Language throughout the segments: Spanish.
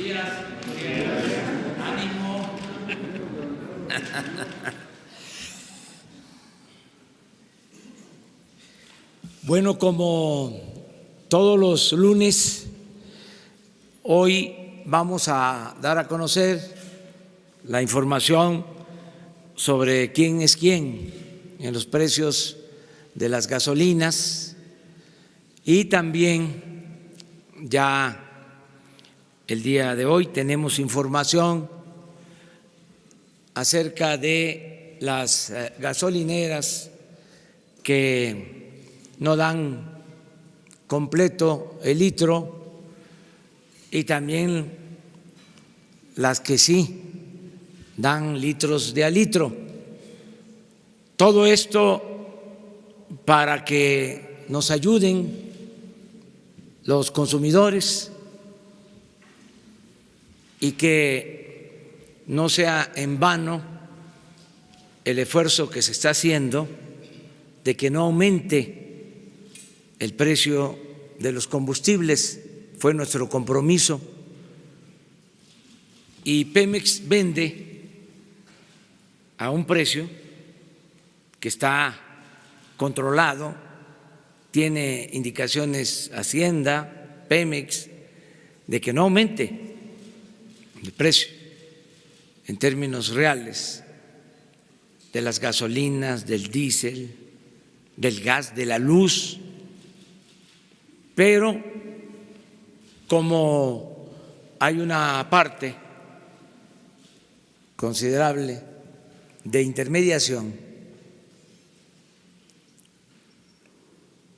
días. Ánimo. Bueno, como todos los lunes, hoy vamos a dar a conocer la información sobre quién es quién en los precios de las gasolinas y también ya el día de hoy tenemos información acerca de las gasolineras que no dan completo el litro y también las que sí dan litros de a litro. Todo esto para que nos ayuden los consumidores y que no sea en vano el esfuerzo que se está haciendo de que no aumente el precio de los combustibles. Fue nuestro compromiso. Y Pemex vende a un precio que está controlado, tiene indicaciones Hacienda, Pemex, de que no aumente el precio en términos reales de las gasolinas, del diésel, del gas, de la luz, pero como hay una parte considerable de intermediación,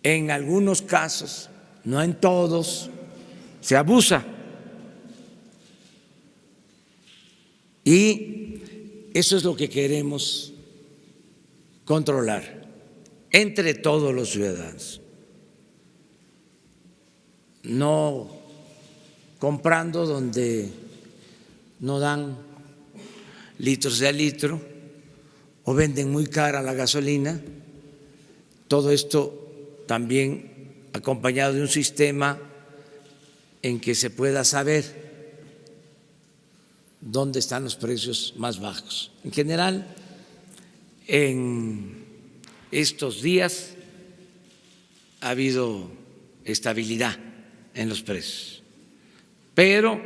en algunos casos, no en todos, se abusa. Y eso es lo que queremos controlar entre todos los ciudadanos, no comprando donde no dan litros de a litro o venden muy cara la gasolina. Todo esto también acompañado de un sistema en que se pueda saber dónde están los precios más bajos. En general, en estos días ha habido estabilidad en los precios, pero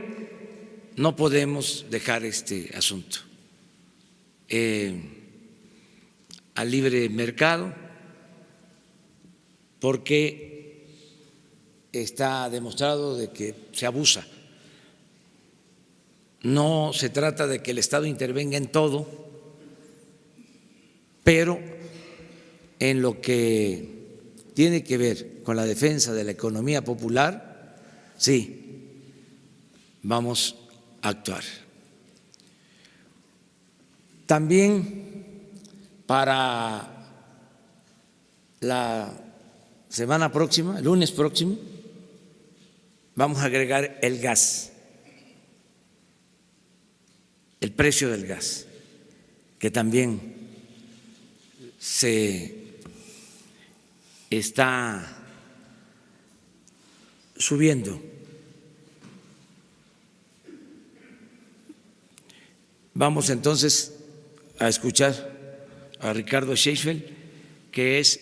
no podemos dejar este asunto al libre mercado, porque está demostrado de que se abusa. No se trata de que el Estado intervenga en todo, pero en lo que tiene que ver con la defensa de la economía popular, sí, vamos a actuar. También para la semana próxima, el lunes próximo, vamos a agregar el gas, el precio del gas, que también se está subiendo. Vamos entonces a escuchar a Ricardo Sheffield, que es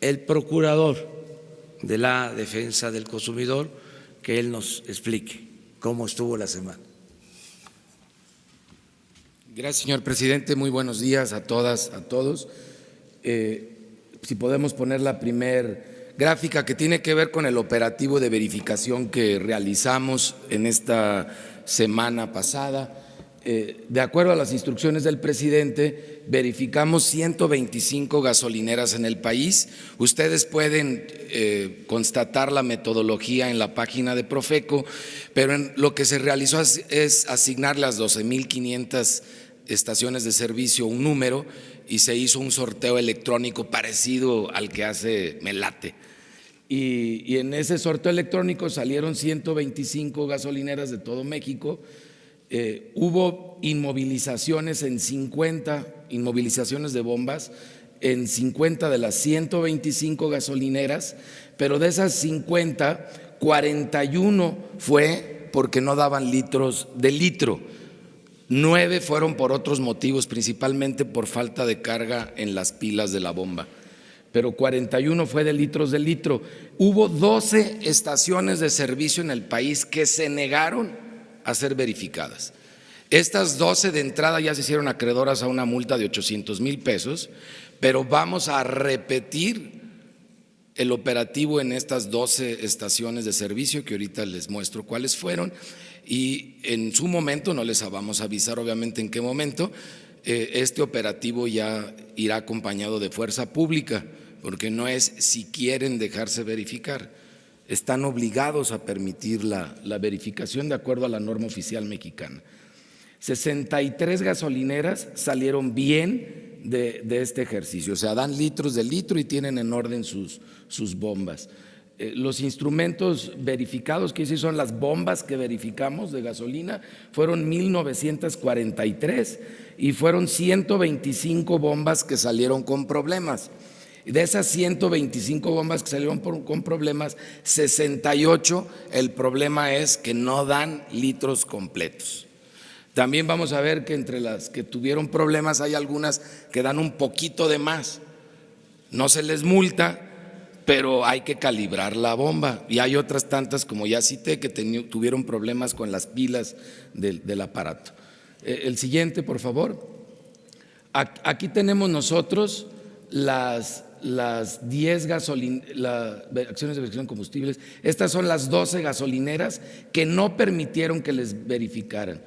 el procurador de la defensa del consumidor, que él nos explique cómo estuvo la semana. Gracias, señor presidente. Muy buenos días a todas, a todos. Si podemos poner la primer gráfica que tiene que ver con el operativo de verificación que realizamos en esta semana pasada. De acuerdo a las instrucciones del presidente, verificamos 125 gasolineras en el país. Ustedes pueden constatar la metodología en la página de Profeco, pero lo que se realizó es asignar las 12.500 estaciones de servicio un número y se hizo un sorteo electrónico parecido al que hace Melate. Y en ese sorteo electrónico salieron 125 gasolineras de todo México. Hubo inmovilizaciones en 50, inmovilizaciones de bombas en 50 de las 125 gasolineras, pero de esas 50, 41 fue porque no daban litros de litro. 9 fueron por otros motivos, principalmente por falta de carga en las pilas de la bomba, pero 41 fue de litro. Hubo 12 estaciones de servicio en el país que se negaron a ser verificadas. Estas 12 de entrada ya se hicieron acreedoras a una multa de 800,000 pesos, pero vamos a repetir el operativo en estas 12 estaciones de servicio que ahorita les muestro cuáles fueron, y en su momento, no les vamos a avisar obviamente en qué momento, este operativo ya irá acompañado de fuerza pública, porque no es si quieren dejarse verificar, están obligados a permitir la verificación de acuerdo a la norma oficial mexicana. 63 gasolineras salieron bien de este ejercicio, o sea, dan litros de litro y tienen en orden sus bombas. Los instrumentos verificados, que sí son las bombas que verificamos de gasolina, fueron 1,943 y fueron 125 bombas que salieron con problemas. De esas 125 bombas que salieron con problemas, 68 el problema es que no dan litros completos. También vamos a ver que entre las que tuvieron problemas hay algunas que dan un poquito de más. No se les multa, pero hay que calibrar la bomba, y hay otras tantas, como ya cité, que tuvieron problemas con las pilas del aparato. El siguiente, por favor. Aquí tenemos nosotros las 10 acciones de verificación de combustibles. Estas son las 12 gasolineras que no permitieron que les verificaran.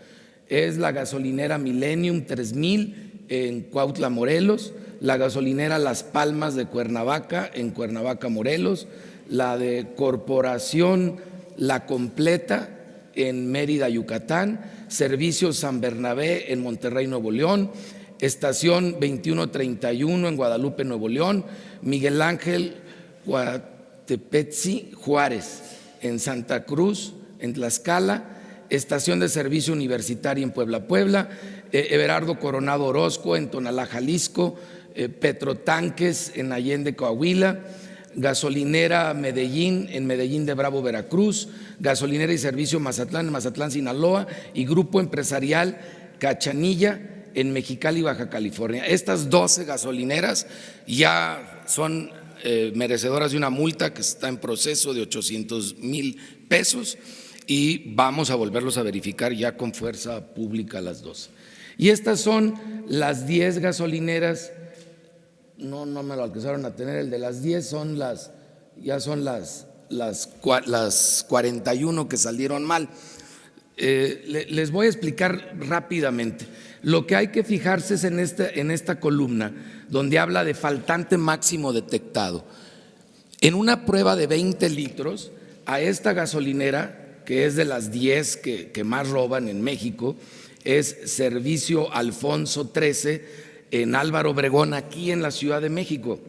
Es la gasolinera Millennium 3000 en Cuautla, Morelos, la gasolinera Las Palmas de Cuernavaca en Cuernavaca, Morelos, la de Corporación La Completa en Mérida, Yucatán, Servicios San Bernabé en Monterrey, Nuevo León, Estación 2131 en Guadalupe, Nuevo León, Miguel Ángel Guatepetzi Juárez en Santa Cruz, en Tlaxcala, Estación de Servicio Universitaria en Puebla, Everardo Coronado Orozco en Tonalá, Jalisco, Petrotanques en Allende, Coahuila, Gasolinera Medellín en Medellín de Bravo, Veracruz, Gasolinera y Servicio Mazatlán en Mazatlán, Sinaloa, y Grupo Empresarial Cachanilla en Mexicali, Baja California. Estas 12 gasolineras ya son merecedoras de una multa que está en proceso de 800,000 pesos, y vamos a volverlos a verificar ya con fuerza pública las 12. Y estas son las 10 gasolineras. No me lo alcanzaron a tener, el de las 10 son las 41 que salieron mal. Les voy a explicar rápidamente. Lo que hay que fijarse es en esta columna donde habla de faltante máximo detectado. En una prueba de 20 litros, a esta gasolinera, que es de las 10 que más roban en México, es Servicio Alfonso 13 en Álvaro Obregón, aquí en la Ciudad de México.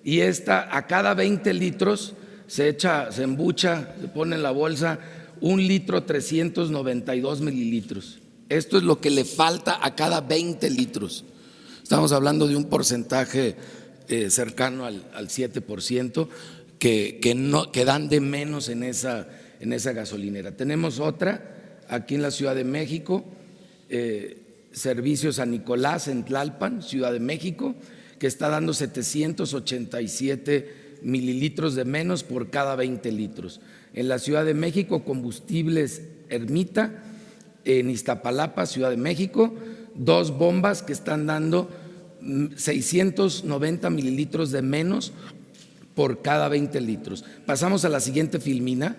Y esta, a cada 20 litros se embucha, se pone en la bolsa 1,392 mililitros. Esto es lo que le falta a cada 20 litros. Estamos hablando de un porcentaje cercano al 7% que dan de menos en esa gasolinera. Tenemos otra aquí en la Ciudad de México, Servicio San Nicolás en Tlalpan, Ciudad de México, que está dando 787 mililitros de menos por cada 20 litros. En la Ciudad de México, Combustibles Ermita, en Iztapalapa, Ciudad de México, 2 bombas que están dando 690 mililitros de menos por cada 20 litros. Pasamos a la siguiente filmina.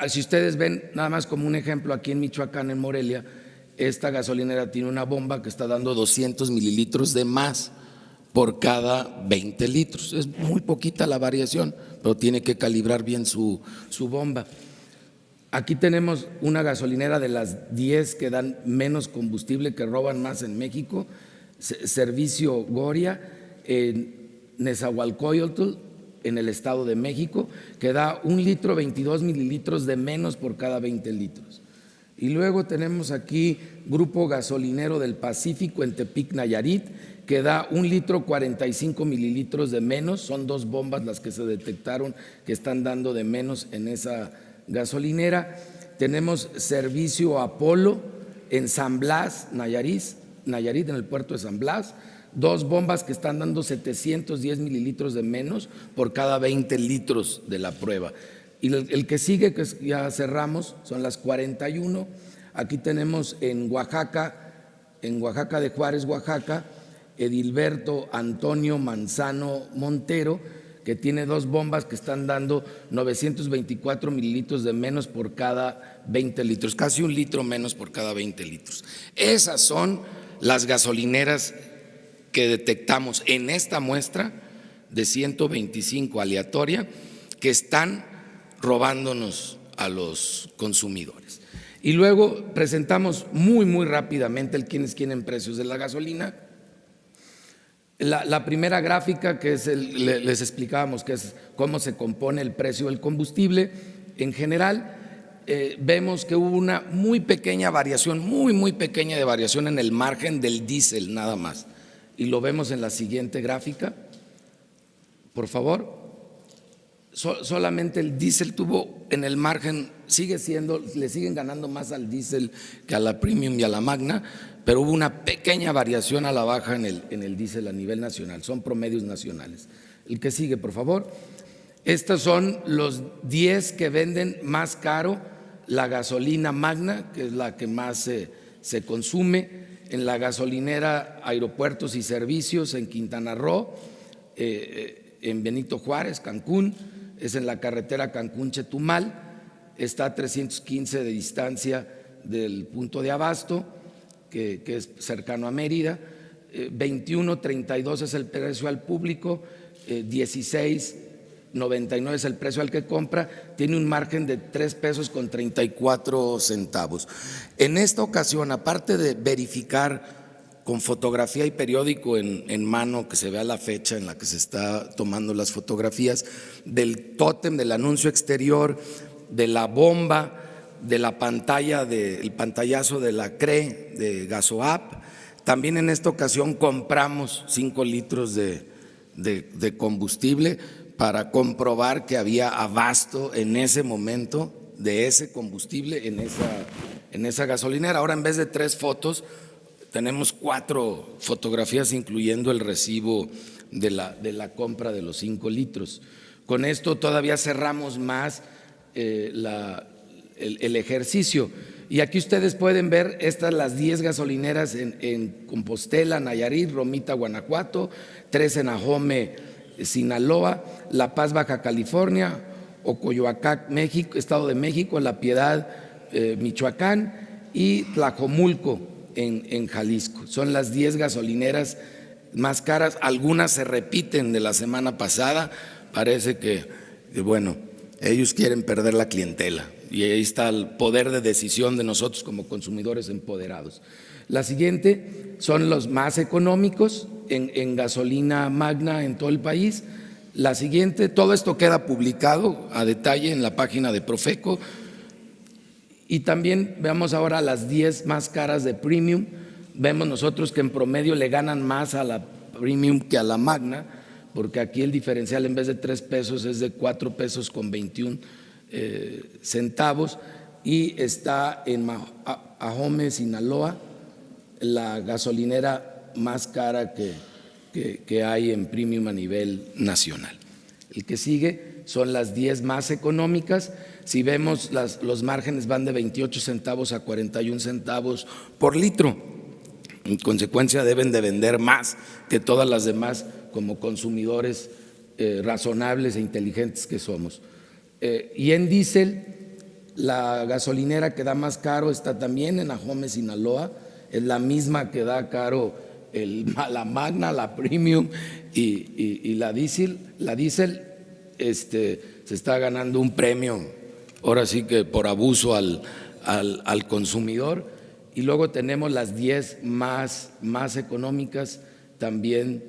Si ustedes ven, nada más como un ejemplo, aquí en Michoacán, en Morelia, esta gasolinera tiene una bomba que está dando 200 mililitros de más por cada 20 litros. Es muy poquita la variación, pero tiene que calibrar bien su bomba. Aquí tenemos una gasolinera de las 10 que dan menos combustible, que roban más en México, Servicio Goria en Nezahualcóyotl, en el Estado de México, que da 1,22 mililitros de menos por cada 20 litros. Y luego tenemos aquí Grupo Gasolinero del Pacífico en Tepic, Nayarit, que da 1,45 mililitros de menos. Son 2 bombas las que se detectaron que están dando de menos en esa gasolinera. Tenemos servicio Apolo en San Blas, Nayarit, en el puerto de San Blas. 2 bombas que están dando 710 mililitros de menos por cada 20 litros de la prueba. Y el que sigue, que ya cerramos, son las 41. Aquí tenemos en Oaxaca de Juárez, Oaxaca, Edilberto Antonio Manzano Montero, que tiene 2 bombas que están dando 924 mililitros de menos por cada 20 litros, casi 1 litro menos por cada 20 litros. Esas son las gasolineras que detectamos en esta muestra de 125 aleatoria que están robándonos a los consumidores. Y luego presentamos muy rápidamente el quién es quién en precios de la gasolina. La primera gráfica, que es les explicábamos que es cómo se compone el precio del combustible. En general, vemos que hubo una muy pequeña variación, muy pequeña de variación en el margen del diésel nada más. Y lo vemos en la siguiente gráfica, por favor. Solamente el diésel tuvo en el margen, le siguen ganando más al diésel que a la Premium y a la Magna, pero hubo una pequeña variación a la baja en el diésel a nivel nacional, son promedios nacionales. El que sigue, por favor. Estos son los 10 que venden más caro la gasolina Magna, que es la que más se consume en la gasolinera Aeropuertos y Servicios en Quintana Roo, en Benito Juárez, Cancún, es en la carretera Cancún-Chetumal, está a 315 de distancia del punto de abasto, que es cercano a Mérida. 21.32 es el precio al público, 16.99 es el precio al que compra, tiene un margen de 3 pesos con 34 centavos. En esta ocasión, aparte de verificar con fotografía y periódico en mano, que se vea la fecha en la que se está tomando las fotografías, del tótem, del anuncio exterior, de la bomba, de la pantalla, el pantallazo de la CRE, de Gasoap. También en esta ocasión compramos 5 litros de combustible para comprobar que había abasto en ese momento de ese combustible en esa gasolinera. Ahora, en vez de 3 fotos, tenemos 4 fotografías, incluyendo el recibo de la compra de los 5 litros. Con esto todavía cerramos más el ejercicio. Y aquí ustedes pueden ver las 10 gasolineras en Compostela, Nayarit, Romita, Guanajuato, 3 en Ahome, Sinaloa, La Paz, Baja California, Ocoyoacán, México, Estado de México, La Piedad, Michoacán, y Tlajomulco en Jalisco. Son las 10 gasolineras más caras. Algunas se repiten de la semana pasada. Parece que bueno, ellos quieren perder la clientela, y ahí está el poder de decisión de nosotros como consumidores empoderados. La siguiente son los más económicos en gasolina Magna en todo el país. La siguiente, todo esto queda publicado a detalle en la página de Profeco. Y también veamos ahora las 10 más caras de Premium. Vemos nosotros que en promedio le ganan más a la Premium que a la Magna, porque aquí el diferencial en vez de 3 pesos es de 4 pesos con 21 centavos, y está en Ahome, Sinaloa, la gasolinera más cara que hay en Premium a nivel nacional. El que sigue son las 10 más económicas. Si vemos, los márgenes van de 28 centavos a 41 centavos por litro. En consecuencia, deben de vender más que todas las demás como consumidores razonables e inteligentes que somos. Y en diésel, la gasolinera que da más caro está también en Ahome, Sinaloa, es la misma que da caro la Magna, la Premium y la diésel. La diésel se está ganando un premio, ahora sí que por abuso al consumidor. Y luego tenemos las 10 más económicas también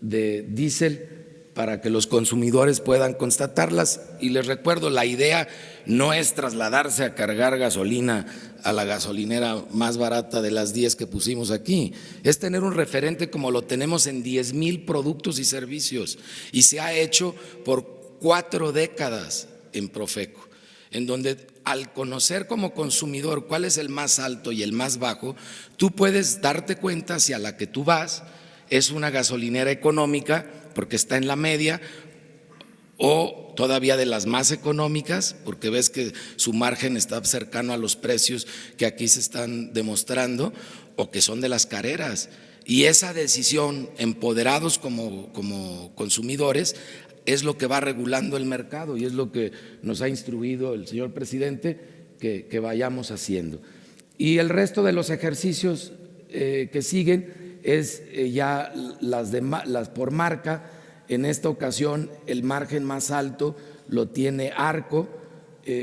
de diésel, para que los consumidores puedan constatarlas. Y les recuerdo, la idea no es trasladarse a cargar gasolina a la gasolinera más barata de las 10 que pusimos aquí, es tener un referente como lo tenemos en 10,000 productos y servicios, y se ha hecho por 4 décadas en Profeco. en donde al conocer como consumidor cuál es el más alto y el más bajo, tú puedes darte cuenta si a la que tú vas es una gasolinera económica porque está en la media, o todavía de las más económicas, porque ves que su margen está cercano a los precios que aquí se están demostrando, o que son de las careras. Y esa decisión, empoderados como consumidores, es lo que va regulando el mercado y es lo que nos ha instruido el señor presidente que vayamos haciendo. Y el resto de los ejercicios que siguen es ya las por marca. En esta ocasión el margen más alto lo tiene Arco.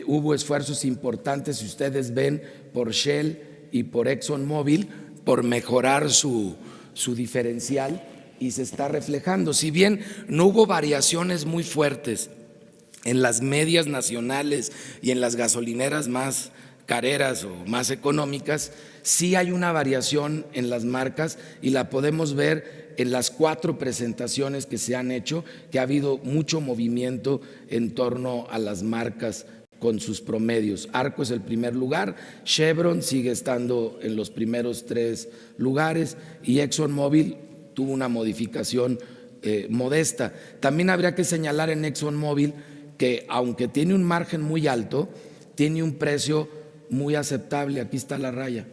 Hubo esfuerzos importantes, si ustedes ven, por Shell y por ExxonMobil por mejorar su diferencial y se está reflejando. Si bien no hubo variaciones muy fuertes en las medias nacionales y en las gasolineras más careras o más económicas, sí hay una variación en las marcas y la podemos ver en las 4 presentaciones que se han hecho, que ha habido mucho movimiento en torno a las marcas con sus promedios. Arco es el primer lugar, Chevron sigue estando en los primeros 3 lugares y ExxonMobil tuvo una modificación modesta. También habría que señalar en ExxonMobil que aunque tiene un margen muy alto, tiene un precio muy aceptable. Aquí está la raya.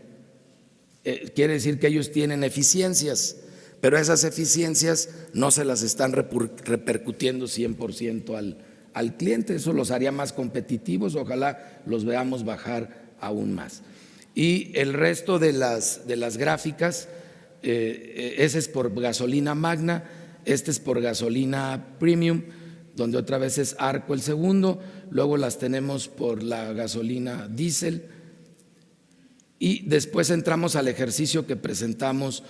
Quiere decir que ellos tienen eficiencias, pero esas eficiencias no se las están repercutiendo 100% al cliente. Eso los haría más competitivos, ojalá los veamos bajar aún más. Y el resto de las gráficas, ese es por gasolina magna, este es por gasolina premium, donde otra vez es Arco el segundo, luego las tenemos por la gasolina diésel y después entramos al ejercicio que presentamos.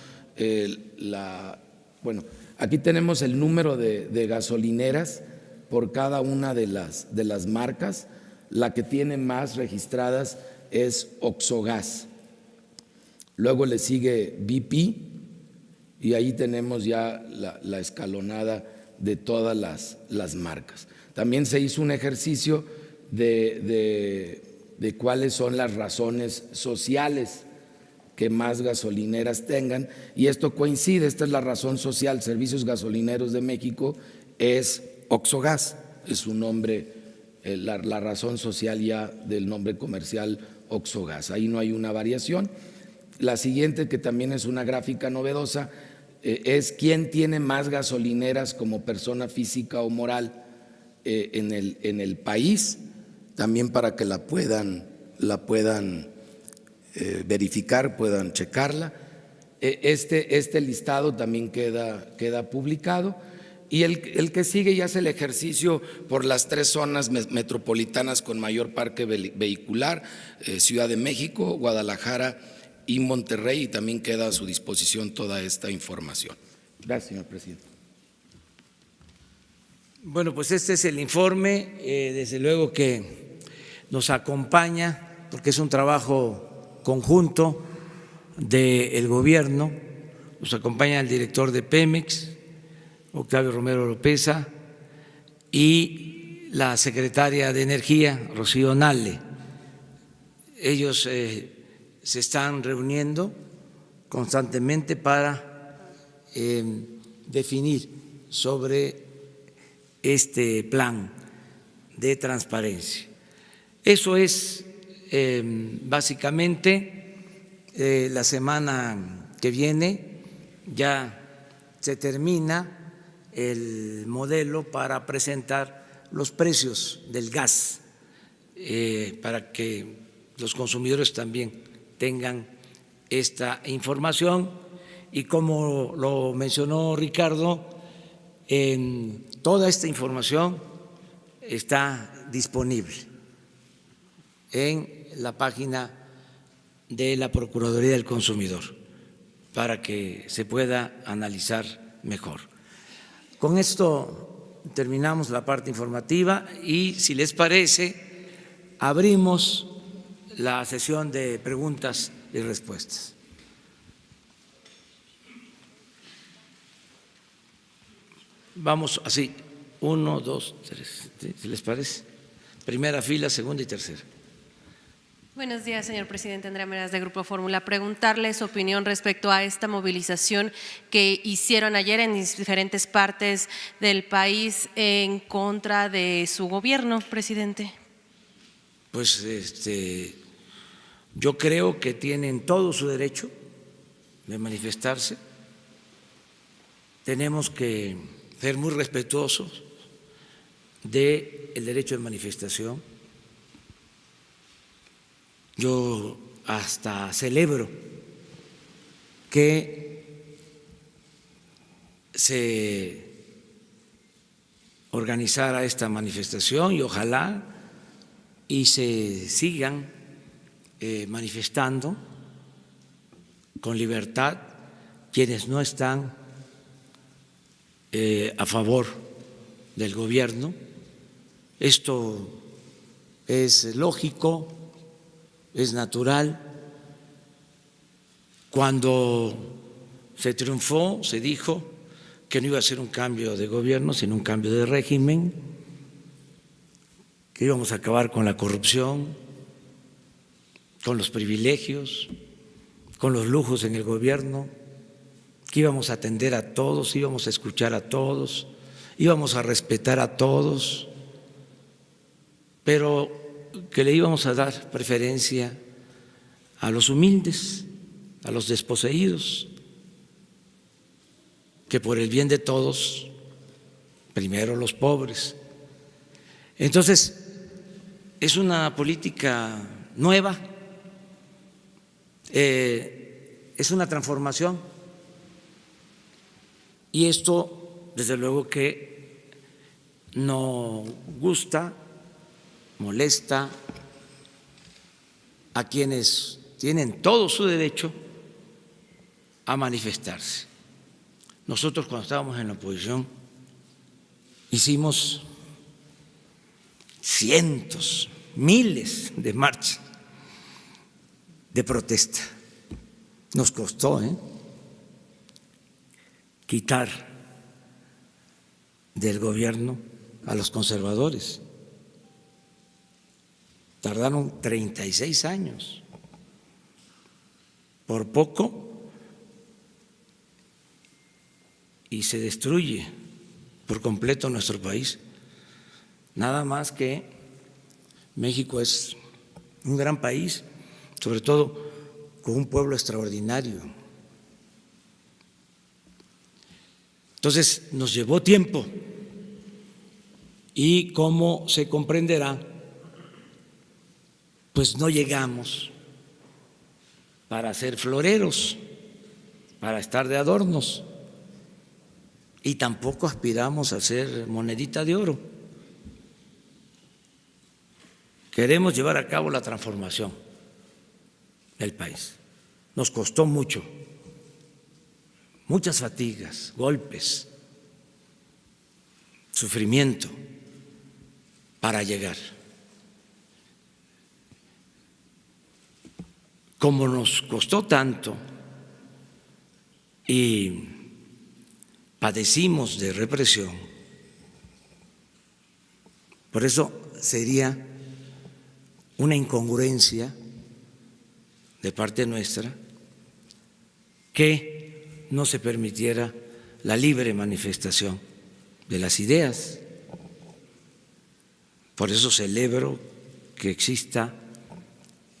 Bueno, aquí tenemos el número de gasolineras por cada una de las marcas. La que tiene más registradas es Oxogas, luego le sigue BP y ahí tenemos ya la escalonada de todas las marcas. También se hizo un ejercicio de cuáles son las razones sociales que más gasolineras tengan, y esto coincide. Esta es la razón social. Servicios Gasolineros de México es Oxogas, es su nombre, la razón social ya del nombre comercial Oxogas. Ahí no hay una variación. La siguiente, que también es una gráfica novedosa, es quién tiene más gasolineras como persona física o moral en el país, también para que la puedan verificar, puedan checarla. Este listado también queda publicado. Y el que sigue ya es el ejercicio por las 3 zonas metropolitanas con mayor parque vehicular, Ciudad de México, Guadalajara y Monterrey, y también queda a su disposición toda esta información. Gracias, señor presidente. Bueno, pues este es el informe, desde luego que nos acompaña porque es un trabajo conjunto del gobierno. Nos acompaña el director de Pemex, Octavio Romero Oropeza, y la secretaria de Energía, Rocío Nale. Ellos se están reuniendo constantemente para definir sobre este plan de transparencia. Eso es básicamente. La semana que viene ya se termina el modelo para presentar los precios del gas, para que los consumidores también tengan esta información. Y como lo mencionó Ricardo, toda esta información está disponible en la página de la Procuraduría del Consumidor para que se pueda analizar mejor. Con esto terminamos la parte informativa y, si les parece, abrimos la sesión de preguntas y respuestas. Vamos así, 1, 2, 3, ¿sí? ¿Les parece? primera fila, segunda y tercera. Buenos días, señor presidente. Andrea Meraz, de Grupo Fórmula. Preguntarle su opinión respecto a esta movilización que hicieron ayer en diferentes partes del país en contra de su gobierno, presidente. Pues yo creo que tienen todo su derecho de manifestarse. Tenemos que ser muy respetuosos del derecho de manifestación. Yo hasta celebro que se organizara esta manifestación y ojalá y se sigan manifestando con libertad quienes no están a favor del gobierno. Esto es lógico, es natural. Cuando se triunfó, se dijo que no iba a ser un cambio de gobierno, sino un cambio de régimen, que íbamos a acabar con la corrupción, con los privilegios, con los lujos en el gobierno, que íbamos a atender a todos, íbamos a escuchar a todos, íbamos a respetar a todos, pero que le íbamos a dar preferencia a los humildes, a los desposeídos, que por el bien de todos, primero los pobres. Entonces, es una política nueva, es una transformación y esto, desde luego que no gusta, molesta a quienes tienen todo su derecho a manifestarse. Nosotros cuando estábamos en la oposición hicimos cientos, miles de marchas de protesta. Nos costó quitar del gobierno a los conservadores. Tardaron 36 años. Por poco y se destruye por completo nuestro país. Nada más que México es un gran país, sobre todo con un pueblo extraordinario. Entonces nos llevó tiempo y, como se comprenderá, pues no llegamos para ser floreros, para estar de adornos, y tampoco aspiramos a ser monedita de oro. Queremos llevar a cabo la transformación del país. Nos costó mucho, muchas fatigas, golpes, sufrimiento para llegar. Como nos costó tanto y padecimos de represión, por eso sería una incongruencia de parte nuestra que no se permitiera la libre manifestación de las ideas. Por eso celebro que exista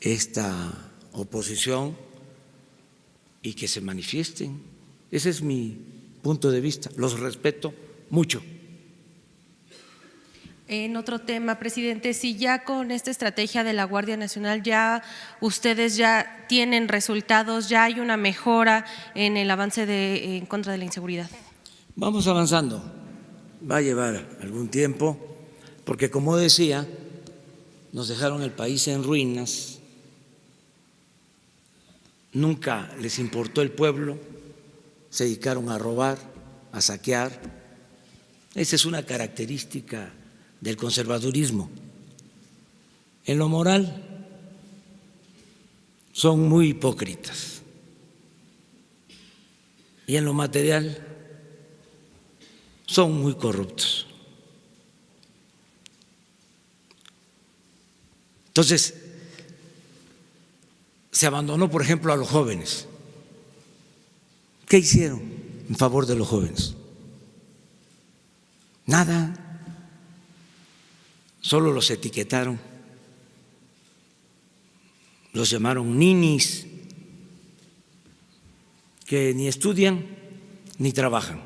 esta oposición y que se manifiesten. Ese es mi punto de vista. Los respeto mucho. En otro tema, presidente, si ya con esta estrategia de la Guardia Nacional ustedes ya tienen resultados, ya hay una mejora en el avance en contra de la inseguridad. Vamos avanzando. Va a llevar algún tiempo, porque como decía, nos dejaron el país en ruinas. Nunca les importó el pueblo, se dedicaron a robar, a saquear. Esa es una característica del conservadurismo. En lo moral son muy hipócritas y en lo material son muy corruptos. Entonces, se abandonó, por ejemplo, a los jóvenes. ¿Qué hicieron en favor de los jóvenes? Nada. Solo los etiquetaron, los llamaron ninis, que ni estudian ni trabajan,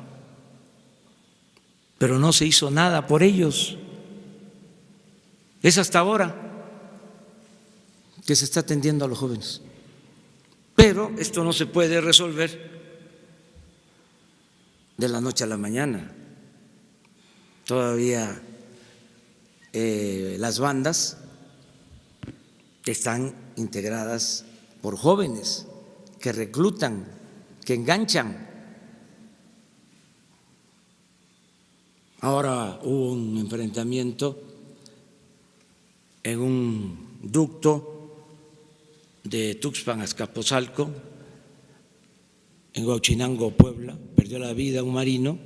pero no se hizo nada por ellos. Es hasta ahora que se está atendiendo a los jóvenes, pero esto no se puede resolver de la noche a la mañana. Todavía las bandas están integradas por jóvenes que reclutan, que enganchan. Ahora hubo un enfrentamiento en un ducto de Tuxpan a Azcapotzalco, en Huachinango, Puebla, perdió la vida un marino,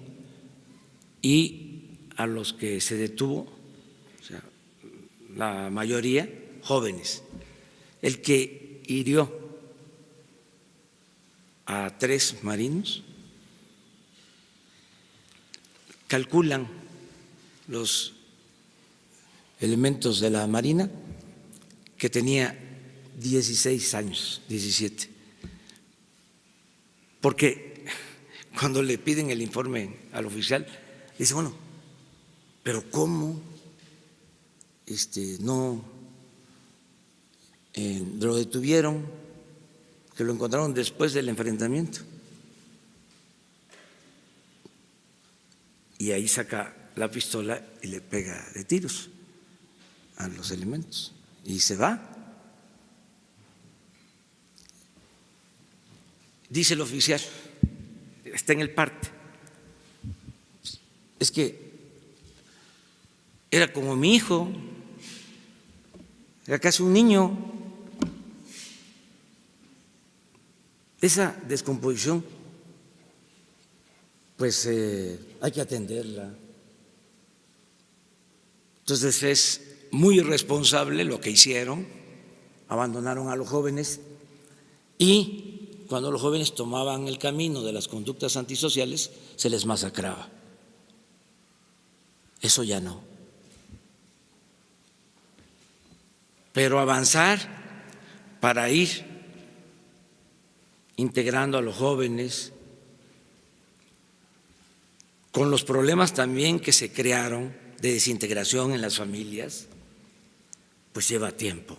y a los que se detuvo, o sea, la mayoría jóvenes. El que hirió a 3 marinos, calculan los elementos de la Marina que tenía 16 años, 17. Porque cuando le piden el informe al oficial, dice, bueno, pero ¿cómo no lo detuvieron? Que lo encontraron después del enfrentamiento. Y ahí saca la pistola y le pega de tiros a los elementos y se va. Dice el oficial, está en el parte, es que era como mi hijo, era casi un niño. Esa descomposición, pues hay que atenderla. Entonces es muy irresponsable lo que hicieron, abandonaron a los jóvenes, y cuando los jóvenes tomaban el camino de las conductas antisociales se les masacraba. Eso ya no. Pero avanzar para ir integrando a los jóvenes con los problemas también que se crearon de desintegración en las familias, pues lleva tiempo.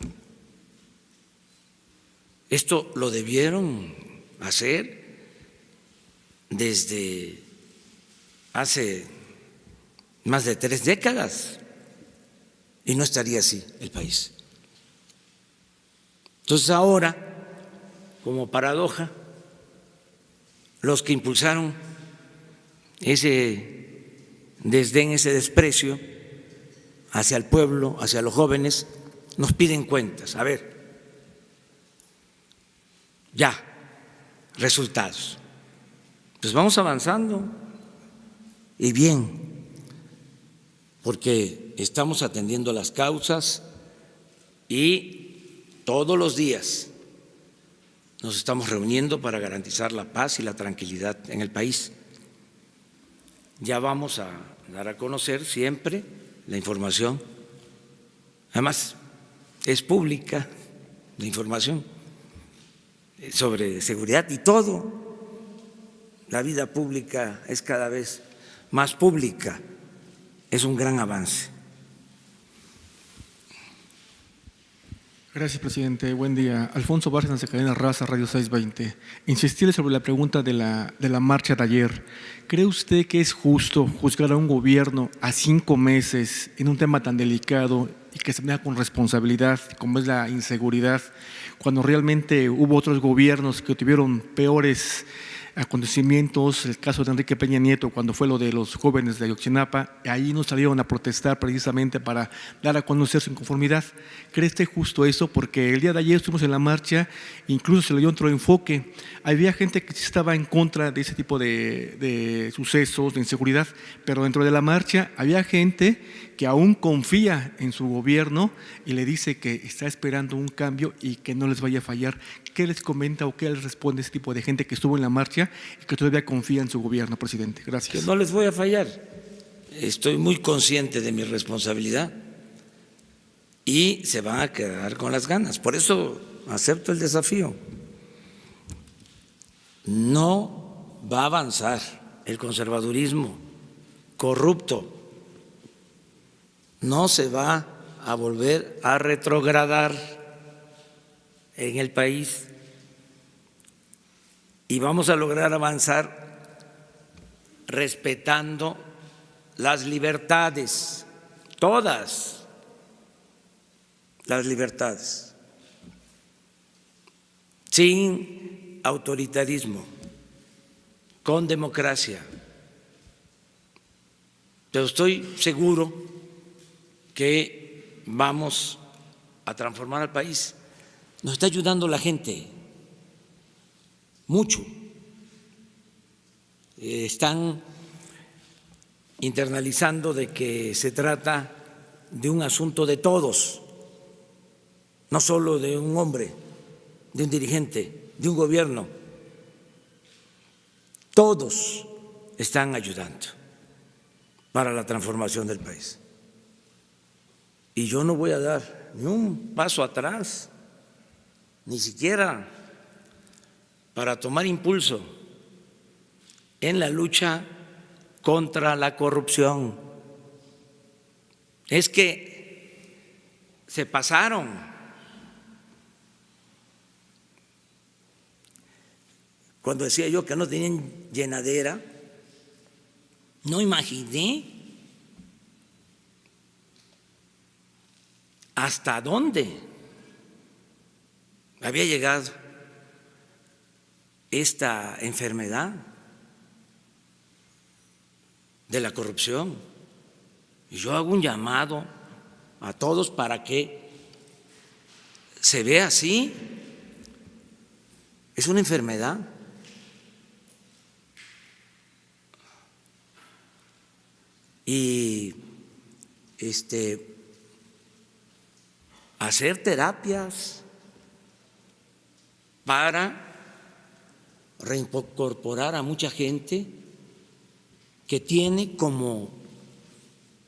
Esto lo debieron hacer desde hace más de 3 décadas y no estaría así el país. Entonces ahora, como paradoja, los que impulsaron ese desdén, ese desprecio hacia el pueblo, hacia los jóvenes, nos piden cuentas. A ver, ya, resultados. Pues vamos avanzando y bien, porque estamos atendiendo las causas y todos los días nos estamos reuniendo para garantizar la paz y la tranquilidad en el país. Ya vamos a dar a conocer siempre la información. Además, es pública la información sobre seguridad y todo. La vida pública es cada vez más pública. Es un gran avance. Gracias, presidente. Buen día. Alfonso Bárcenas, de Cadena Raza, Radio 620. Insistirle sobre la pregunta de la marcha de ayer. ¿Cree usted que es justo juzgar a un gobierno a 5 meses en un tema tan delicado y que se maneja con responsabilidad, como es la inseguridad, cuando realmente hubo otros gobiernos que tuvieron peores acontecimientos, el caso de Enrique Peña Nieto, cuando fue lo de los jóvenes de Ayotzinapa, ahí no salieron a protestar precisamente para dar a conocer su inconformidad. ¿Cree usted justo eso? Porque el día de ayer estuvimos en la marcha, incluso se le dio otro enfoque. Había gente que sí estaba en contra de ese tipo de sucesos, de inseguridad, pero dentro de la marcha había gente que aún confía en su gobierno y le dice que está esperando un cambio y que no les vaya a fallar. ¿Qué les comenta o qué les responde ese tipo de gente que estuvo en la marcha y que todavía confía en su gobierno, presidente? Gracias. Que no les voy a fallar. Estoy muy consciente de mi responsabilidad y se van a quedar con las ganas. Por eso acepto el desafío. No va a avanzar el conservadurismo corrupto. No se va a volver a retrogradar en el país y vamos a lograr avanzar respetando las libertades, todas las libertades, sin autoritarismo, con democracia. Pero estoy seguro que vamos a transformar al país. Nos está ayudando la gente mucho. Están internalizando de que se trata de un asunto de todos, no solo de un hombre, de un dirigente, de un gobierno. Todos están ayudando para la transformación del país. Y yo no voy a dar ni un paso atrás, ni siquiera para tomar impulso en la lucha contra la corrupción. Es que se pasaron. Cuando decía yo que no tenían llenadera, no imaginé hasta dónde había llegado esta enfermedad de la corrupción. Y yo hago un llamado a todos para que se vea así. Es una enfermedad. Y hacer terapias para reincorporar a mucha gente que tiene como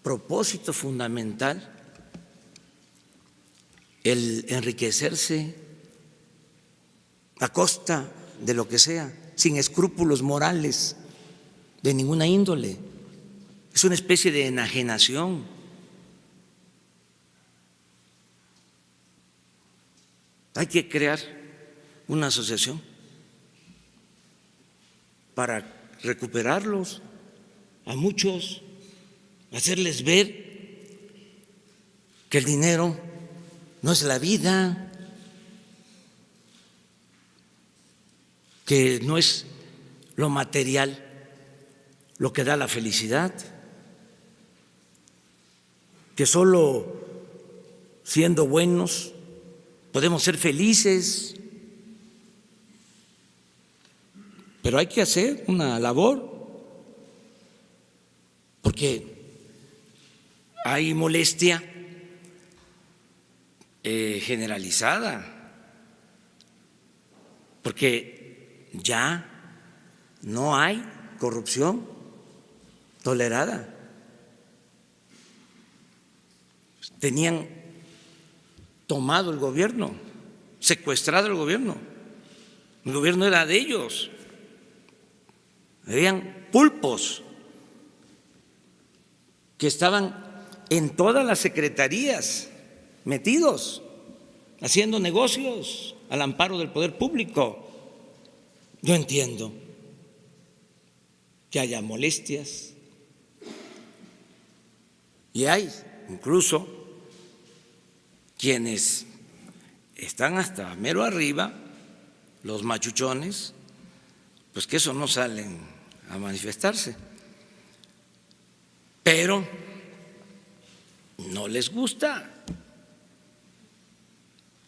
propósito fundamental el enriquecerse a costa de lo que sea, sin escrúpulos morales de ninguna índole. Es una especie de enajenación. Hay que crear una asociación para recuperarlos a muchos, hacerles ver que el dinero no es la vida, que no es lo material lo que da la felicidad, que solo siendo buenos podemos ser felices. Pero hay que hacer una labor, porque hay molestia generalizada, porque ya no hay corrupción tolerada. Tenían tomado el gobierno, secuestrado el gobierno era de ellos. Habían pulpos que estaban en todas las secretarías metidos, haciendo negocios al amparo del poder público. Yo entiendo que haya molestias y hay incluso quienes están hasta mero arriba, los machuchones, pues que eso no salen a manifestarse, pero no les gusta.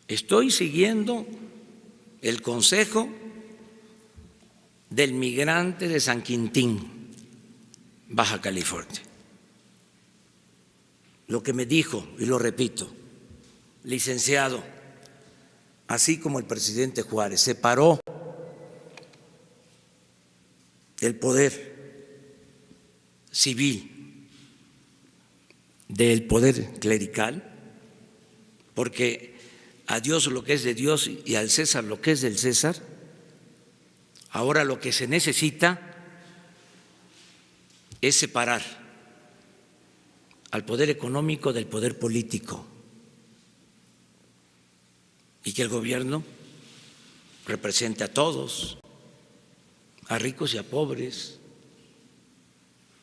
Estoy siguiendo el consejo del migrante de San Quintín, Baja California. Lo que me dijo, y lo repito, licenciado, así como el presidente Juárez separó el poder civil del poder clerical, porque a Dios lo que es de Dios y al César lo que es del César, ahora lo que se necesita es separar al poder económico del poder político y que el gobierno represente a todos, a ricos y a pobres,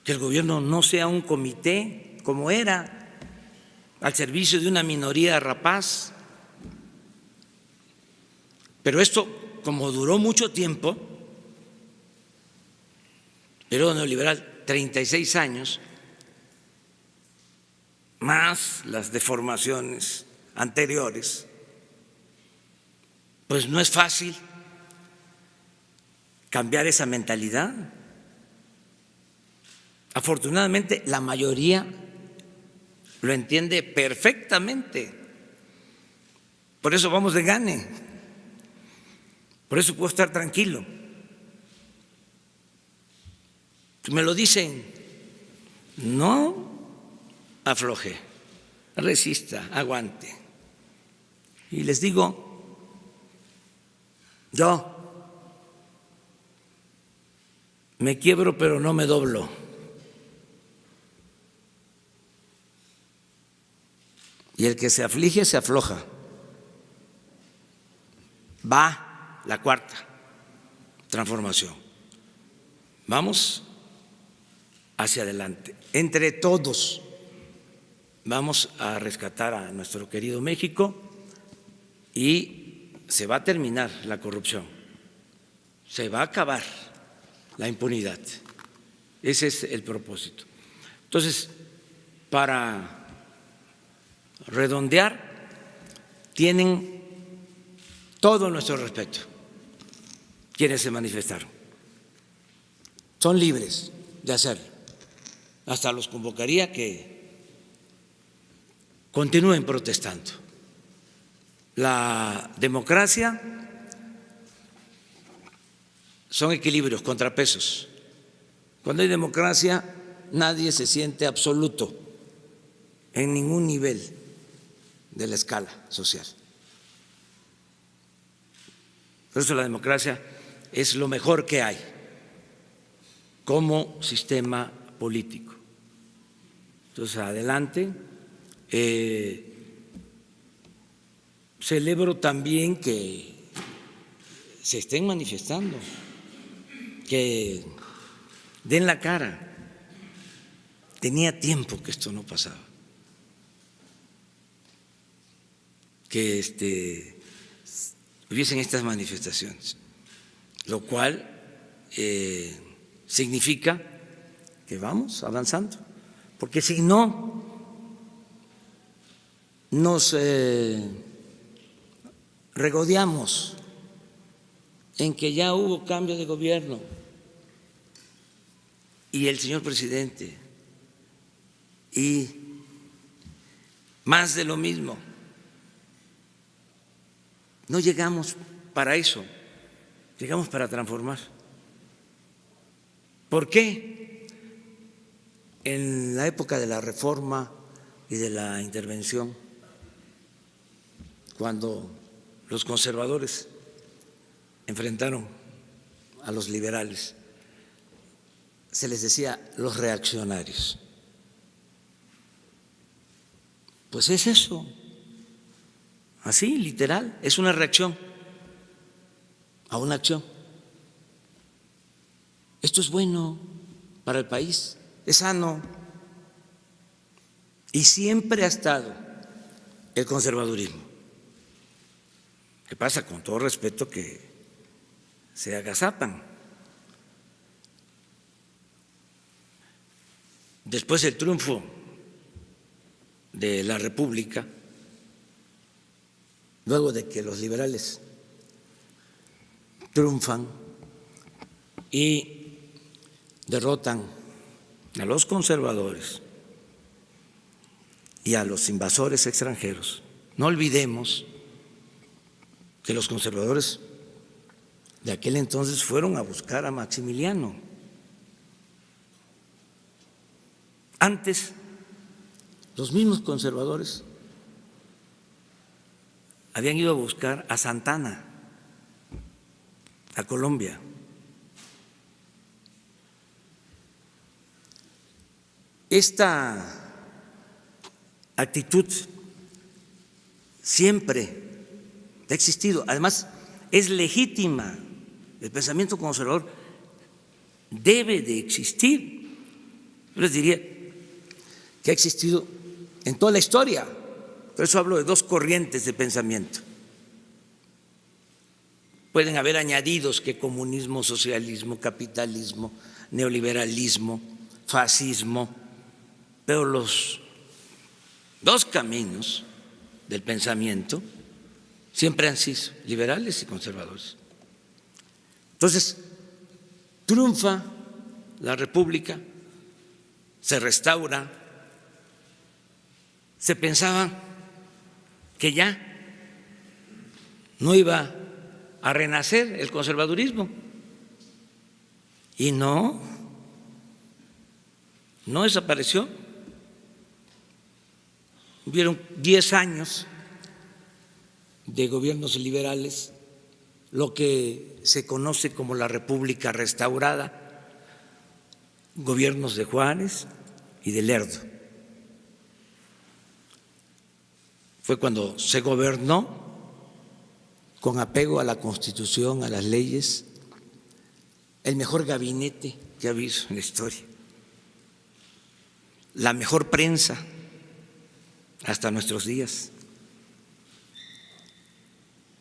que el gobierno no sea un comité como era, al servicio de una minoría rapaz. Pero esto, como duró mucho tiempo, periodo neoliberal, 36 años, más las deformaciones anteriores, pues no es fácil cambiar esa mentalidad. Afortunadamente, la mayoría lo entiende perfectamente. Por eso vamos de gane. Por eso puedo estar tranquilo. Me lo dicen, no afloje, resista, aguante. Y les digo, yo me quiebro pero no me doblo. Y el que se aflige se afloja. Va la cuarta transformación. Vamos hacia adelante. Entre todos vamos a rescatar a nuestro querido México y se va a terminar la corrupción. Se va a acabar la impunidad. Ese es el propósito. Entonces, para redondear, tienen todo nuestro respeto quienes se manifestaron. Son libres de hacerlo. Hasta los convocaría que continúen protestando. La democracia son equilibrios, contrapesos. Cuando hay democracia, nadie se siente absoluto en ningún nivel de la escala social. Por eso la democracia es lo mejor que hay como sistema político. Entonces, adelante. Celebro también que se estén manifestando, que den la cara. Tenía tiempo que esto no pasaba. Que hubiesen estas manifestaciones, lo cual significa que vamos avanzando, porque si no nos regodeamos en que ya hubo cambio de gobierno y el señor presidente y más de lo mismo. No llegamos para eso, llegamos para transformar. ¿Por qué? En la época de la reforma y de la intervención, cuando los conservadores enfrentaron a los liberales, se les decía los reaccionarios. Pues es eso. Así, literal, es una reacción a una acción. Esto es bueno para el país, es sano. Y siempre ha estado el conservadurismo. ¿Qué pasa? Con todo respeto que se agazapan después del triunfo de la República, luego de que los liberales triunfan y derrotan a los conservadores y a los invasores extranjeros, no olvidemos que los conservadores de aquel entonces fueron a buscar a Maximiliano. Antes, los mismos conservadores habían ido a buscar a Santana, a Colombia. Esta actitud siempre ha existido, además es legítima. El pensamiento conservador debe de existir. Yo les diría que ha existido en toda la historia. Por eso hablo de dos corrientes de pensamiento. Pueden haber añadidos que comunismo, socialismo, capitalismo, neoliberalismo, fascismo, pero los dos caminos del pensamiento siempre han sido liberales y conservadores. Entonces, triunfa la República, se restaura, se pensaba que ya no iba a renacer el conservadurismo y no desapareció. Hubieron 10 años de gobiernos liberales, lo que se conoce como la República Restaurada, gobiernos de Juárez y de Lerdo. Fue cuando se gobernó con apego a la Constitución, a las leyes, el mejor gabinete que ha habido en la historia, la mejor prensa hasta nuestros días.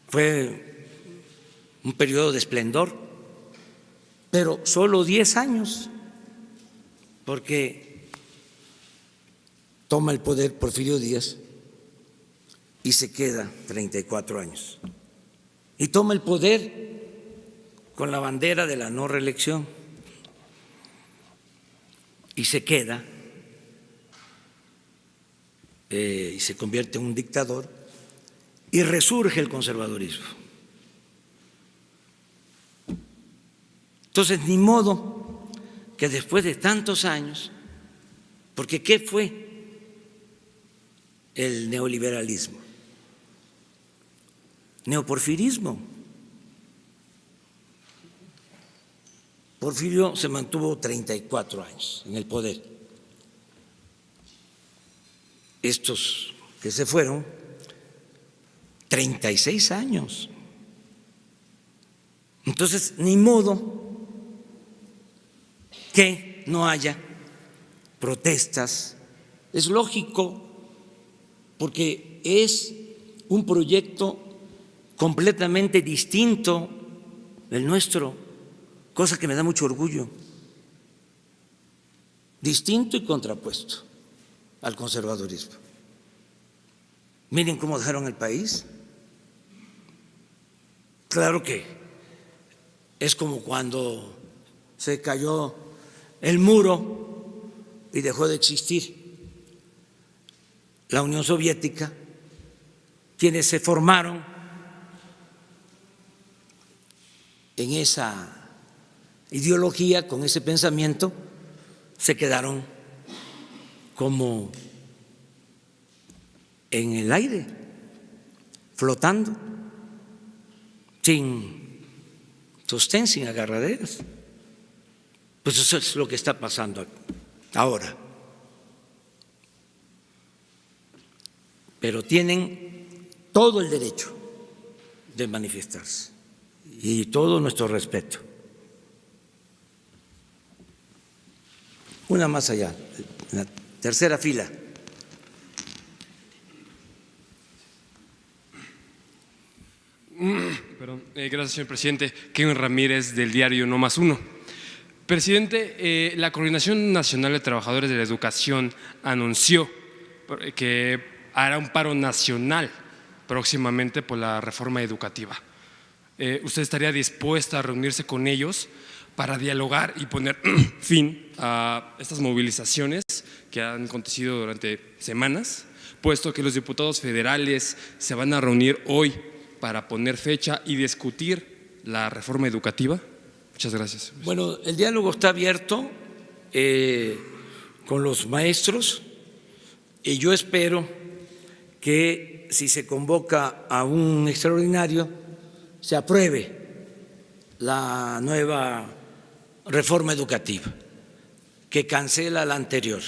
Fue un periodo de esplendor, pero solo 10 años, porque toma el poder Porfirio Díaz y se queda 34 años. Y toma el poder con la bandera de la no reelección y se queda y se convierte en un dictador y resurge el conservadurismo. Entonces, ni modo que después de tantos años, porque ¿qué fue el neoliberalismo? Neoporfirismo. Porfirio se mantuvo 34 años en el poder. Estos que se fueron, 36 años. Entonces, ni modo que no haya protestas. Es lógico, porque es un proyecto completamente distinto del nuestro, cosa que me da mucho orgullo, distinto y contrapuesto al conservadurismo. Miren cómo dejaron el país. Claro que es como cuando se cayó el muro y dejó de existir la Unión Soviética, quienes se formaron en esa ideología, con ese pensamiento, se quedaron como en el aire, flotando, sin sostén, sin agarraderas. Pues eso es lo que está pasando ahora. Pero tienen todo el derecho de manifestarse y todo nuestro respeto. Una más allá, en la tercera fila. Perdón, gracias, señor presidente. Kevin Ramírez, del diario No Más Uno. Presidente, la Coordinación Nacional de Trabajadores de la Educación anunció que hará un paro nacional próximamente por la reforma educativa. ¿Usted estaría dispuesta a reunirse con ellos para dialogar y poner fin a estas movilizaciones que han acontecido durante semanas, puesto que los diputados federales se van a reunir hoy para poner fecha y discutir la reforma educativa? Muchas gracias. Bueno, el diálogo está abierto con los maestros y yo espero que si se convoca a un extraordinario se apruebe la nueva reforma educativa que cancela la anterior,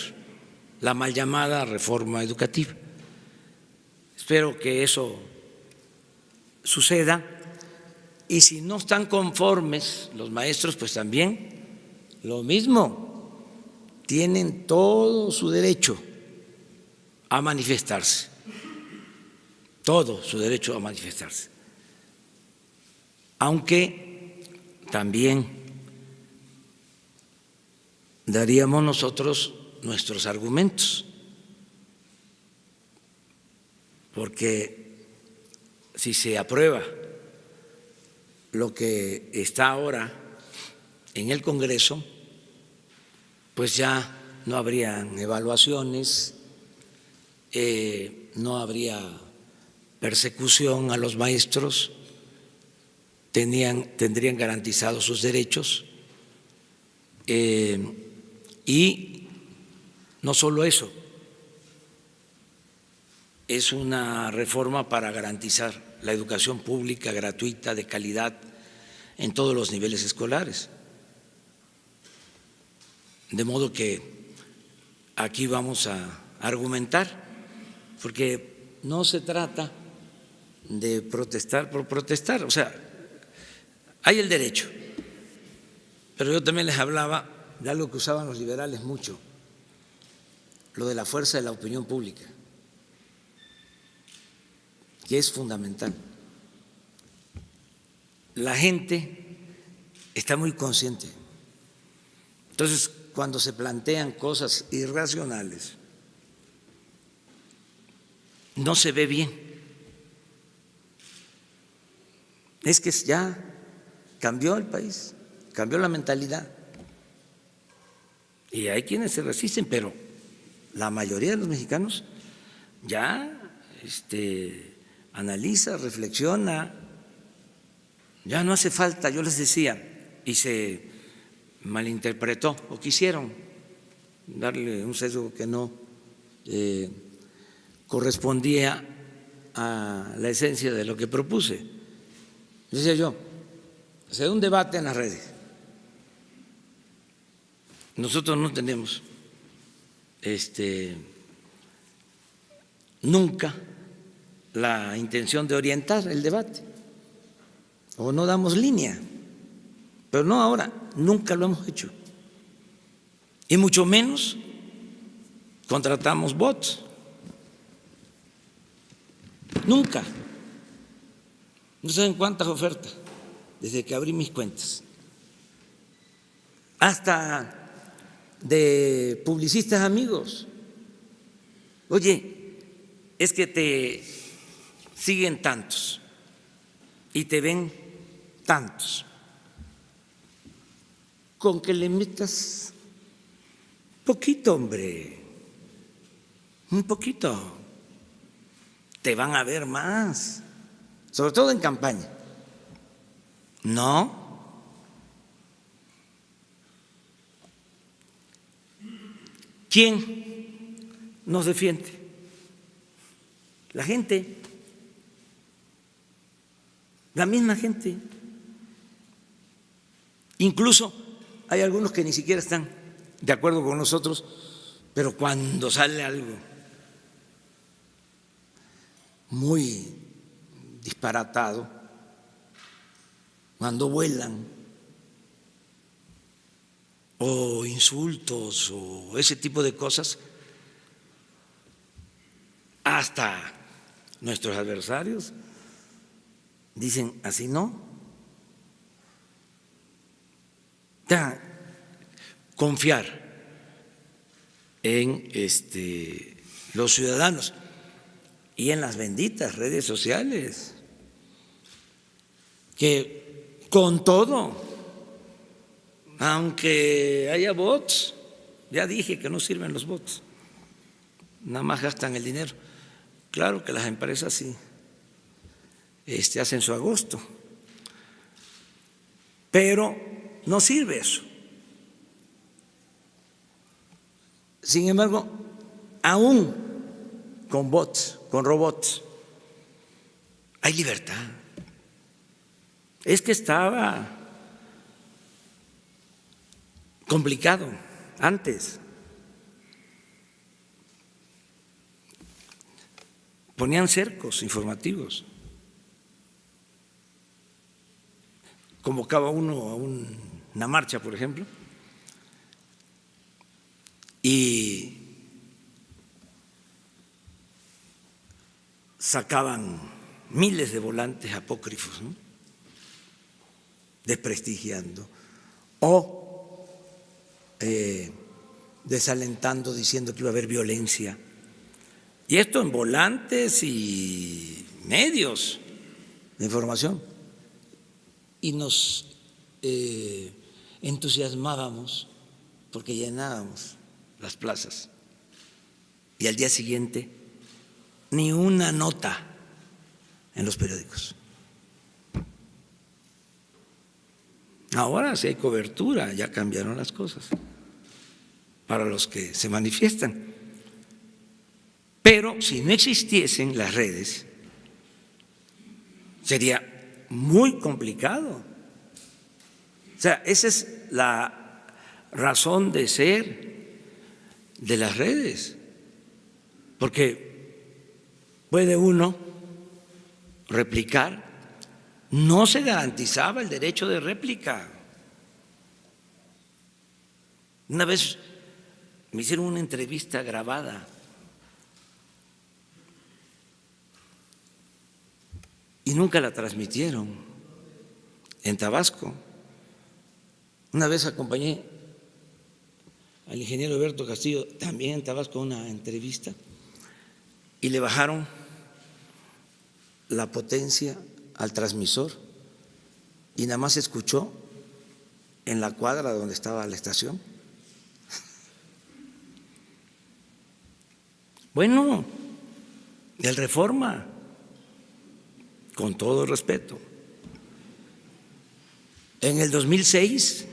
la mal llamada reforma educativa. Espero que eso suceda. Y si no están conformes los maestros, pues también lo mismo, tienen todo su derecho a manifestarse, todo su derecho a manifestarse. Aunque también daríamos nosotros nuestros argumentos, porque si se aprueba lo que está ahora en el Congreso, pues ya no habrían evaluaciones, no habría persecución a los maestros, tendrían garantizados sus derechos y no solo eso, es una reforma para garantizar la educación pública gratuita de calidad en todos los niveles escolares. De modo que aquí vamos a argumentar, porque no se trata de protestar por protestar, o sea, hay el derecho, pero yo también les hablaba de algo que usaban los liberales mucho, lo de la fuerza de la opinión pública, que es fundamental. La gente está muy consciente. Entonces, cuando se plantean cosas irracionales, no se ve bien. Es que ya cambió el país, cambió la mentalidad. Y hay quienes se resisten, pero la mayoría de los mexicanos ya analiza, reflexiona, ya no hace falta, yo les decía, y se malinterpretó o quisieron darle un sesgo que no correspondía a la esencia de lo que propuse. Decía yo, se da un debate en las redes. Nosotros no tenemos nunca la intención de orientar el debate, o no damos línea, pero no ahora, nunca lo hemos hecho, y mucho menos contratamos bots, nunca. No saben cuántas ofertas desde que abrí mis cuentas, hasta de publicistas amigos. Oye, es que te siguen tantos y te ven tantos, con que le metas poquito, hombre, un poquito, te van a ver más, sobre todo en campaña. No. ¿Quién nos defiende? La gente, la misma gente. Incluso hay algunos que ni siquiera están de acuerdo con nosotros, pero cuando sale algo muy disparatado, cuando vuelan, o insultos o ese tipo de cosas, hasta nuestros adversarios dicen así no. Ya, confiar en los ciudadanos y en las benditas redes sociales, que con todo, aunque haya bots, ya dije que no sirven los bots, nada más gastan el dinero. Claro que las empresas sí hacen su agosto, pero no sirve eso. Sin embargo, aún con bots, con robots, hay libertad. Es que estaba complicado antes. Ponían cercos informativos. Convocaba uno a una marcha, por ejemplo, y sacaban miles de volantes apócrifos, ¿no?, desprestigiando o desalentando, diciendo que iba a haber violencia. Y esto en volantes y medios de información. Y nos entusiasmábamos porque llenábamos las plazas. Y al día siguiente, ni una nota en los periódicos. Ahora sí hay cobertura, ya cambiaron las cosas para los que se manifiestan. Pero si no existiesen las redes, sería muy complicado. O sea, esa es la razón de ser de las redes, porque puede uno replicar. No se garantizaba el derecho de réplica. Una vez me hicieron una entrevista grabada y nunca la transmitieron en Tabasco. Una vez acompañé al ingeniero Alberto Castillo, también en Tabasco, a una entrevista, y le bajaron la potencia al transmisor y nada más se escuchó en la cuadra donde estaba la estación. Bueno, el Reforma, con todo respeto, en el 2006,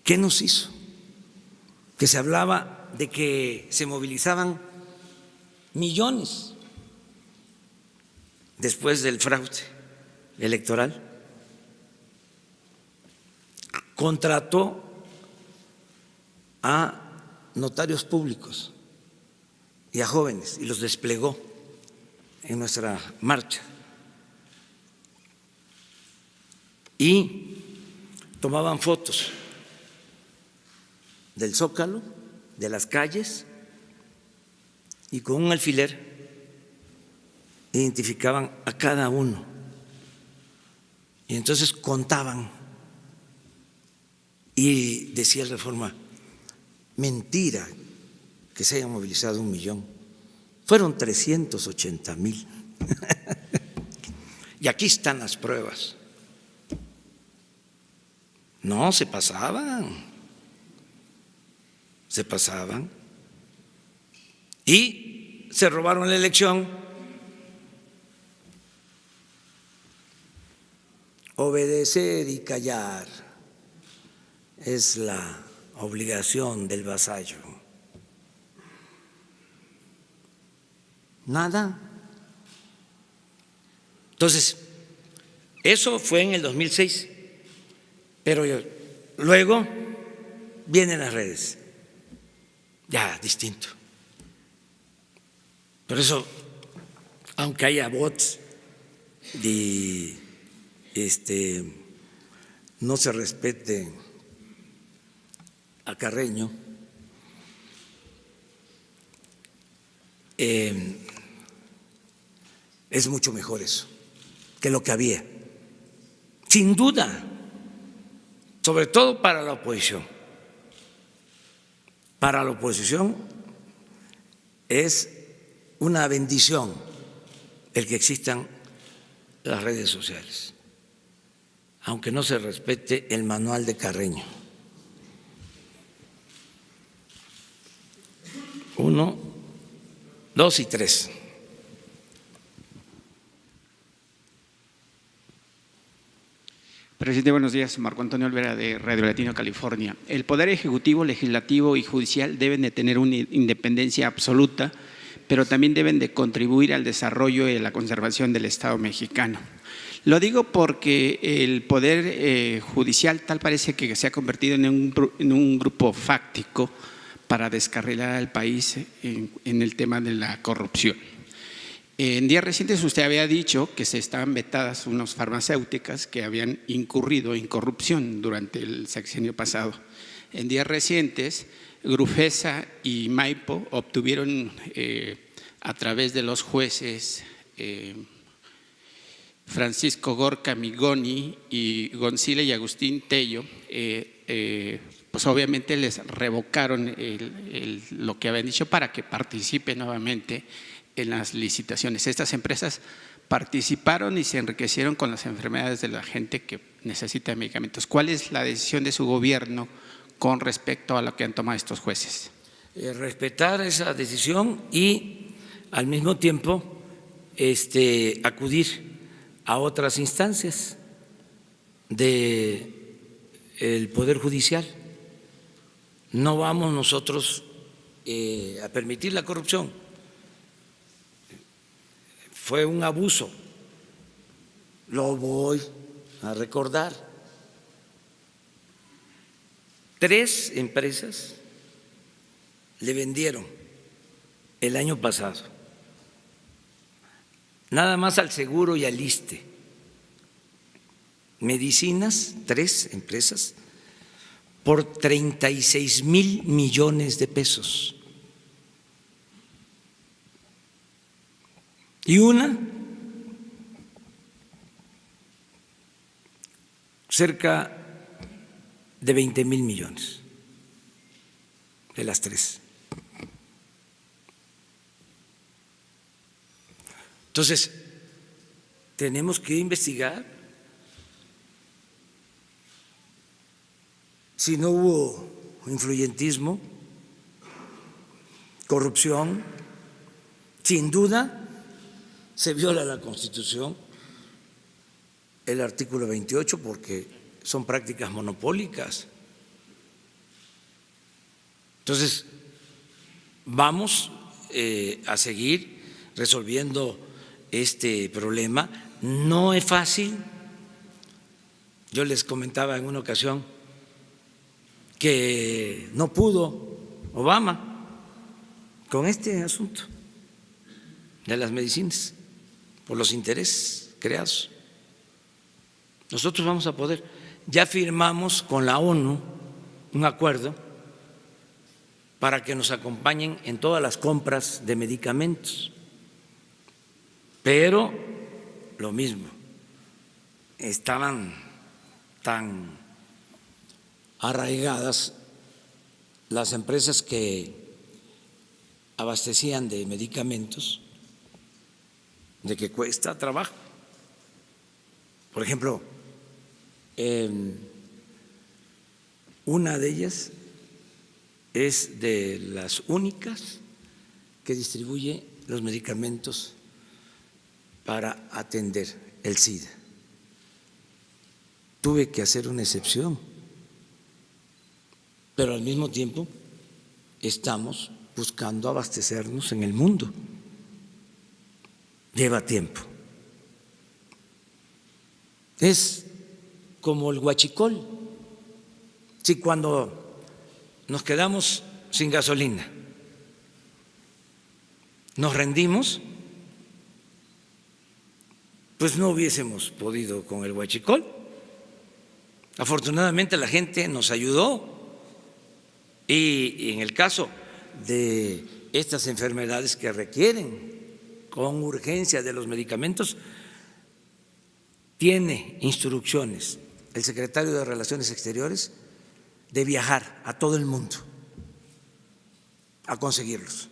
¿qué nos hizo? Que se hablaba de que se movilizaban millones después del fraude electoral. Contrató a notarios públicos y a jóvenes y los desplegó en nuestra marcha. Y tomaban fotos del Zócalo, de las calles, y con un alfiler identificaban a cada uno. Y entonces contaban. Y decía el Reforma, mentira que se hayan movilizado 1 millón. Fueron 380,000. Y aquí están las pruebas. No, se pasaban. Se pasaban. Y se robaron la elección. Obedecer y callar es la obligación del vasallo. Nada. Entonces, eso fue en el 2006, pero luego vienen las redes, ya distinto. Por eso, aunque haya bots y no se respete a Carreño, es mucho mejor eso que lo que había, sin duda. sobre todo para la oposición. Para la oposición es una bendición el que existan las redes sociales, aunque no se respete el manual de Carreño. 1, 2 y 3. Presidente, buenos días. Marco Antonio Olvera, de Radio Latino, California. El Poder Ejecutivo, Legislativo y Judicial deben de tener una independencia absoluta, pero también deben de contribuir al desarrollo y a la conservación del Estado mexicano. Lo digo porque el Poder Judicial tal parece que se ha convertido en un grupo fáctico para descarrilar al país en el tema de la corrupción. En días recientes usted había dicho que se estaban vetadas unas farmacéuticas que habían incurrido en corrupción durante el sexenio pasado. En días recientes, Grufesa y Maipo obtuvieron a través de los jueces Francisco Gorka Migoni y Gonzile y Agustín Tello, pues obviamente les revocaron lo que habían dicho para que participe nuevamente en las licitaciones. Estas empresas participaron y se enriquecieron con las enfermedades de la gente que necesita medicamentos. ¿Cuál es la decisión de su gobierno con respecto a lo que han tomado estos jueces? Respetar esa decisión y al mismo tiempo acudir a otras instancias del Poder Judicial. No vamos nosotros a permitir la corrupción. Fue un abuso, lo voy a recordar. 3 empresas le vendieron el año pasado, nada más al Seguro y al ISSSTE, medicinas, 3 empresas, por 36,000 millones de pesos. Y una, cerca de 20,000 millones, de las 3. Entonces, tenemos que investigar si no hubo influyentismo, corrupción. Sin duda se viola la Constitución, el artículo 28, porque son prácticas monopólicas. Entonces, vamos a seguir resolviendo este problema. No es fácil. Yo les comentaba en una ocasión que no pudo Obama con este asunto de las medicinas, por los intereses creados. Nosotros vamos a poder. Ya firmamos con la ONU un acuerdo para que nos acompañen en todas las compras de medicamentos. Pero lo mismo, estaban tan arraigadas las empresas que abastecían de medicamentos, de que cuesta trabajo. Por ejemplo, una de ellas es de las únicas que distribuye los medicamentos para atender el SIDA. Tuve que hacer una excepción, pero al mismo tiempo estamos buscando abastecernos en el mundo. Lleva tiempo. Es como el huachicol. Si cuando nos quedamos sin gasolina nos rendimos, pues no hubiésemos podido con el huachicol. Afortunadamente la gente nos ayudó, y en el caso de estas enfermedades que requieren con urgencia de los medicamentos, tiene instrucciones el secretario de Relaciones Exteriores, de viajar a todo el mundo a conseguirlos,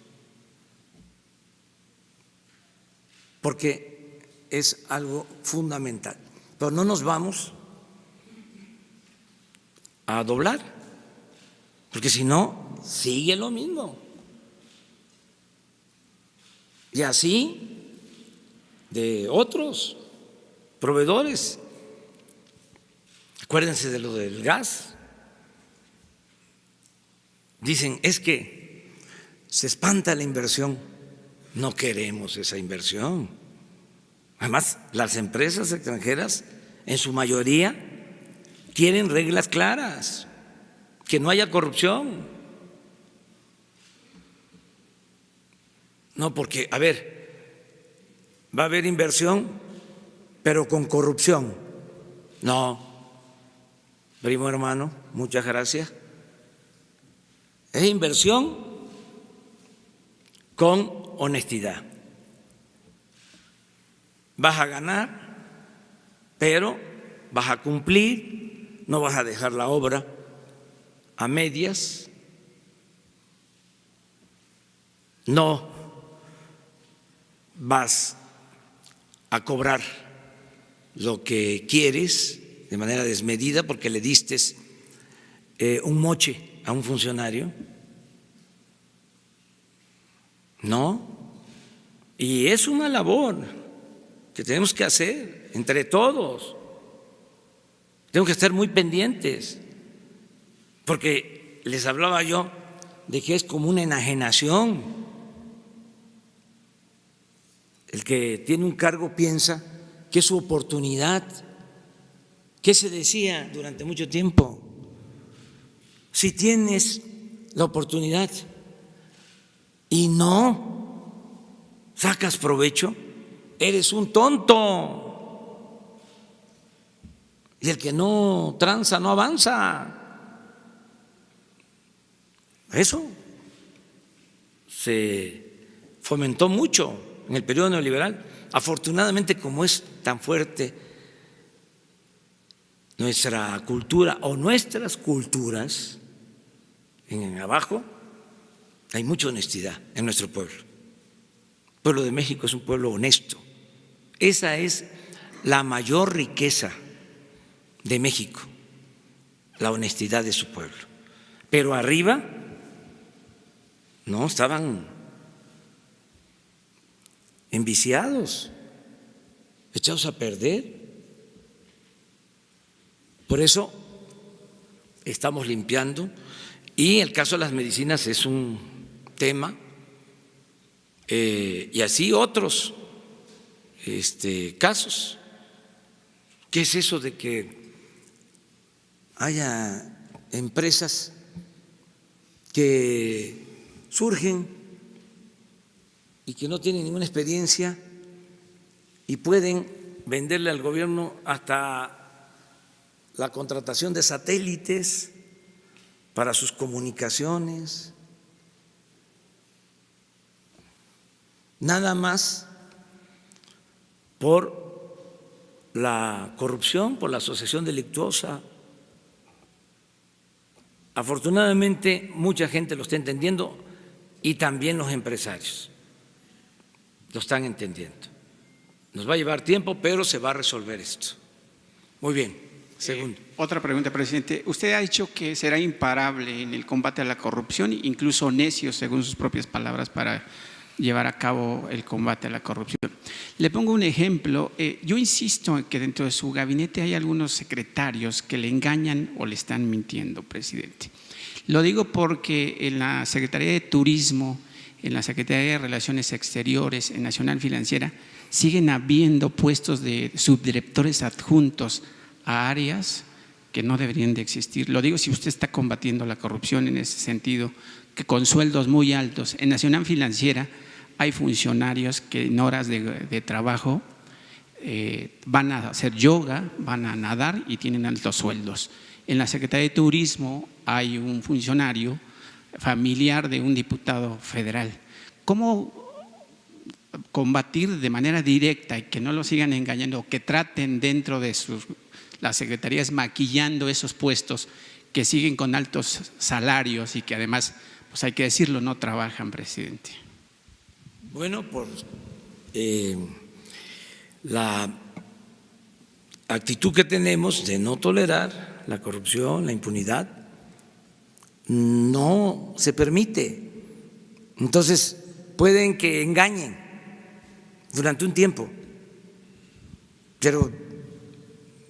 porque es algo fundamental. Pero no nos vamos a doblar, porque si no, sigue lo mismo. Y así de otros proveedores. Acuérdense de lo del gas. Dicen, es que se espanta la inversión. No queremos esa inversión. Además, las empresas extranjeras, en su mayoría, quieren reglas claras, que no haya corrupción. No, porque, a ver, va a haber inversión, pero con corrupción. No, primo hermano, muchas gracias. Es inversión con honestidad. Vas a ganar, pero vas a cumplir, no vas a dejar la obra a medias, no vas a cobrar lo que quieres de manera desmedida porque le diste un moche a un funcionario. No, y es una labor que tenemos que hacer entre todos. Tenemos que estar muy pendientes, porque les hablaba yo de que es como una enajenación. El que tiene un cargo piensa que es su oportunidad. ¿Qué se decía durante mucho tiempo? Si tienes la oportunidad y no sacas provecho, eres un tonto. Y el que no tranza no avanza. Eso se fomentó mucho en el periodo neoliberal. Afortunadamente, como es tan fuerte nuestra cultura o nuestras culturas, en abajo hay mucha honestidad en nuestro pueblo. El pueblo de México es un pueblo honesto. Esa es la mayor riqueza de México, la honestidad de su pueblo. Pero arriba no, estaban enviciados, echados a perder. Por eso estamos limpiando, y el caso de las medicinas es un tema, y así otros casos. ¿Qué es eso de que haya empresas que surgen y que no tienen ninguna experiencia y pueden venderle al gobierno hasta la contratación de satélites para sus comunicaciones, nada más por la corrupción, por la asociación delictuosa? Afortunadamente, mucha gente lo está entendiendo y también los empresarios lo están entendiendo. Nos va a llevar tiempo, pero se va a resolver esto. Muy bien. Segundo. Otra pregunta, presidente. Usted ha dicho que será imparable en el combate a la corrupción, incluso necio, según sus propias palabras, para llevar a cabo el combate a la corrupción. Le pongo un ejemplo. Yo insisto en que dentro de su gabinete hay algunos secretarios que le engañan o le están mintiendo, presidente. Lo digo porque en la Secretaría de Turismo, en la Secretaría de Relaciones Exteriores, en Nacional Financiera, siguen habiendo puestos de subdirectores adjuntos a áreas que no deberían de existir. Lo digo si usted está combatiendo la corrupción en ese sentido, que con sueldos muy altos. En Nacional Financiera hay funcionarios que en horas de trabajo van a hacer yoga, van a nadar y tienen altos sueldos. En la Secretaría de Turismo hay un funcionario familiar de un diputado federal. ¿Cómo combatir de manera directa y que no lo sigan engañando, que traten dentro de sus las secretarías maquillando esos puestos que siguen con altos salarios y que además, pues hay que decirlo, no trabajan, presidente? Bueno, por la actitud que tenemos de no tolerar la corrupción, la impunidad, no se permite. Entonces, pueden que engañen durante un tiempo, pero,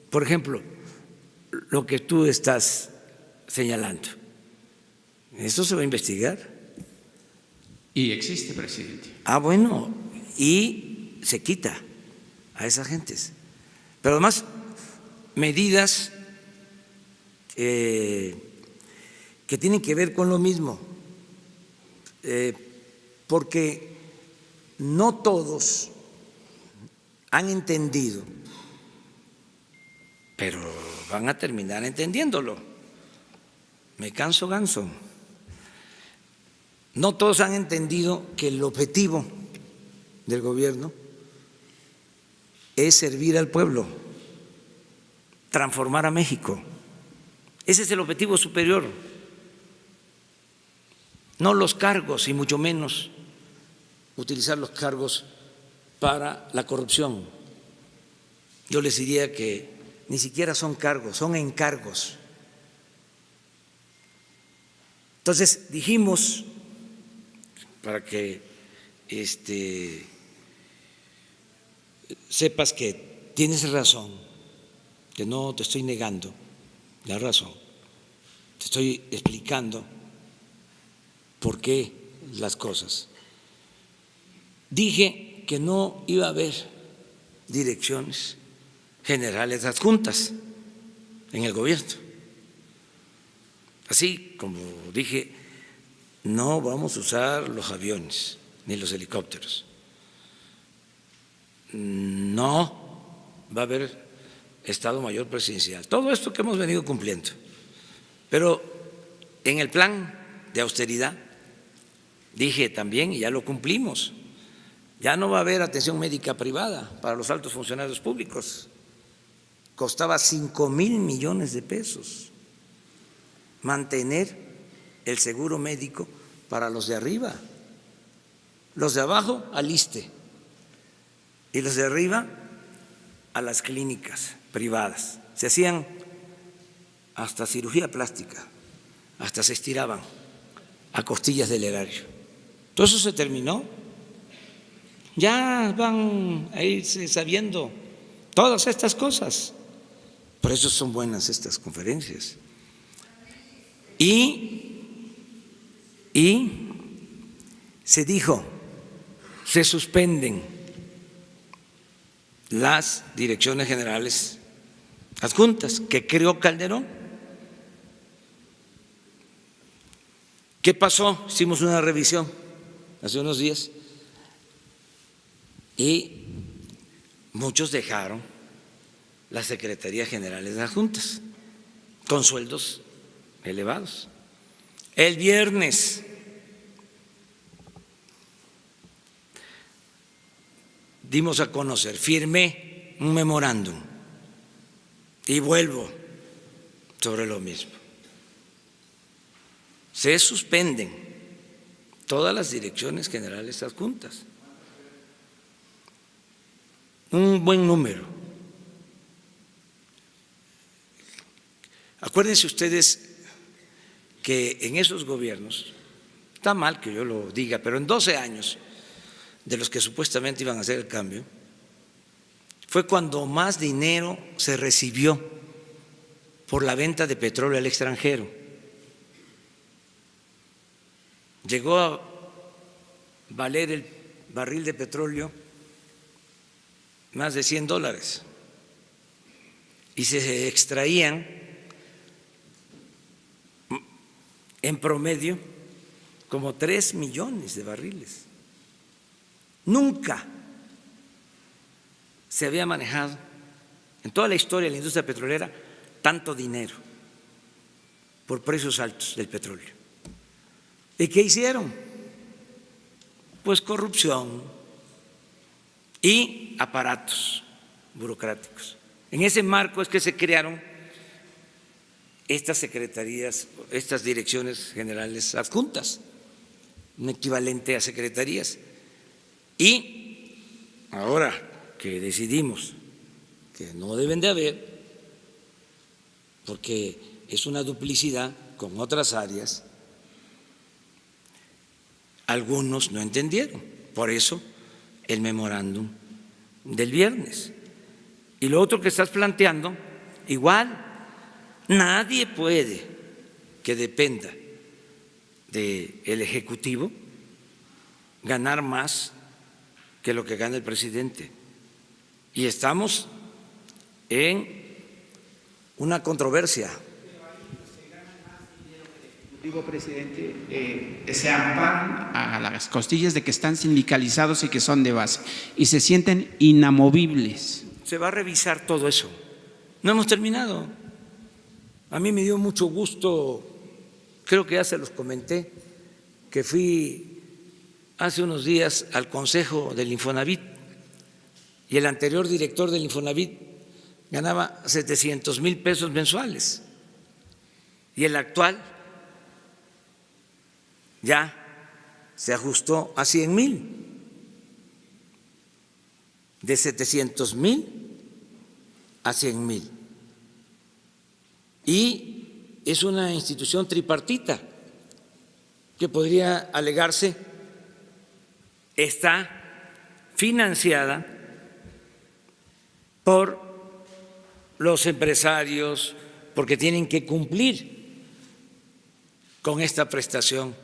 por ejemplo, lo que tú estás señalando, ¿eso se va a investigar? Y existe, presidente. Bueno, y se quita a esas gentes. Pero además, medidas que tienen que ver con lo mismo, porque no todos han entendido, pero van a terminar entendiéndolo. Me canso ganso. No todos han entendido que el objetivo del gobierno es servir al pueblo, transformar a México. Ese es el objetivo superior, no los cargos y mucho menos utilizar los cargos para la corrupción. Yo les diría que ni siquiera son cargos, son encargos. Entonces dijimos, para que sepas que tienes razón, que no te estoy negando la razón, te estoy explicando por qué las cosas. Dije que no iba a haber direcciones generales adjuntas en el gobierno. Así como dije, no vamos a usar los aviones ni los helicópteros. No va a haber Estado Mayor Presidencial. Todo esto que hemos venido cumpliendo. Pero en el plan de austeridad dije también, y ya lo cumplimos, ya no va a haber atención médica privada para los altos funcionarios públicos. Costaba 5,000 millones de pesos mantener el seguro médico para los de arriba. Los de abajo al ISSSTE y los de arriba a las clínicas privadas. Se hacían hasta cirugía plástica, hasta se estiraban a costillas del erario. Todo eso se terminó. Ya van a irse sabiendo todas estas cosas. Por eso son buenas estas conferencias. Y se dijo, se suspenden las direcciones generales adjuntas que creó Calderón. ¿Qué pasó? Hicimos una revisión hace unos días y muchos dejaron las secretarías generales adjuntas con sueldos elevados. El viernes dimos a conocer, firmé un memorándum y vuelvo sobre lo mismo. Se suspenden todas las direcciones generales adjuntas, un buen número. Acuérdense ustedes que en esos gobiernos, está mal que yo lo diga, pero en 12 años de los que supuestamente iban a hacer el cambio, fue cuando más dinero se recibió por la venta de petróleo al extranjero. Llegó a valer el barril de petróleo más de $100 y se extraían en promedio como 3 millones de barriles. Nunca se había manejado en toda la historia de la industria petrolera tanto dinero por precios altos del petróleo. ¿Y qué hicieron? Pues corrupción y aparatos burocráticos. En ese marco es que se crearon estas secretarías, estas direcciones generales adjuntas, un equivalente a secretarías. Y ahora que decidimos que no deben de haber, porque es una duplicidad con otras áreas, algunos no entendieron. Por eso el memorándum del viernes. Y lo otro que estás planteando, igual, nadie puede que dependa del Ejecutivo ganar más que lo que gana el presidente. Y estamos en una controversia. Digo, presidente, se amparan a las costillas de que están sindicalizados y que son de base y se sienten inamovibles. Se va a revisar todo eso. No hemos terminado. A mí me dio mucho gusto, creo que ya se los comenté, que fui hace unos días al Consejo del Infonavit y el anterior director del Infonavit ganaba 700,000 pesos mensuales y el actual ya se ajustó a 100,000, de 700,000 a 100,000. Y es una institución tripartita que podría alegarse está financiada por los empresarios, porque tienen que cumplir con esta prestación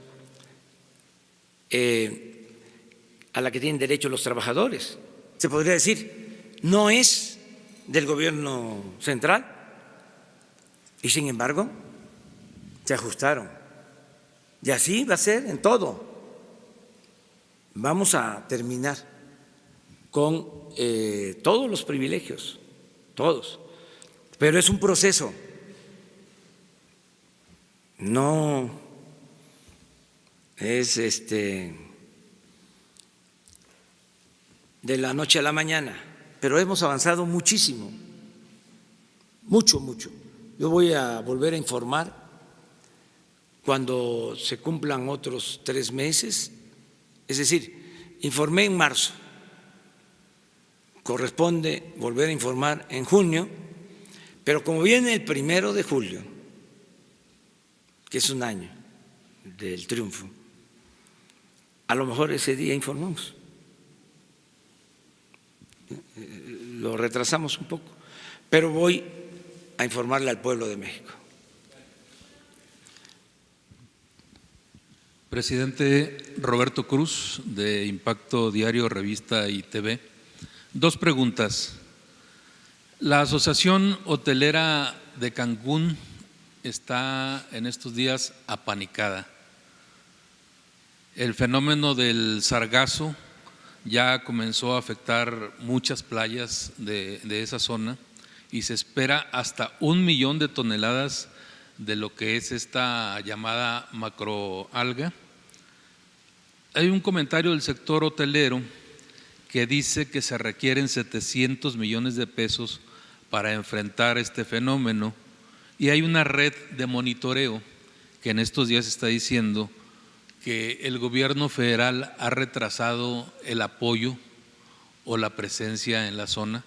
a la que tienen derecho los trabajadores. Se podría decir, no es del gobierno central y sin embargo se ajustaron. Y así va a ser en todo. Vamos a terminar con todos los privilegios, todos. Pero es un proceso. No es de la noche a la mañana, pero hemos avanzado muchísimo, mucho, mucho. Yo voy a volver a informar cuando se cumplan otros 3 meses, es decir, informé en marzo, corresponde volver a informar en junio, pero como viene el 1 de julio, que es un año del triunfo, a lo mejor ese día informamos. Lo retrasamos un poco, pero voy a informarle al pueblo de México. Presidente Roberto Cruz, de Impacto Diario, Revista y TV. 2 preguntas. La Asociación Hotelera de Cancún está en estos días apanicada. El fenómeno del sargazo ya comenzó a afectar muchas playas de esa zona y se espera hasta 1 millón de toneladas de lo que es esta llamada macroalga. Hay un comentario del sector hotelero que dice que se requieren 700 millones de pesos para enfrentar este fenómeno y hay una red de monitoreo que en estos días está diciendo que el gobierno federal ha retrasado el apoyo o la presencia en la zona,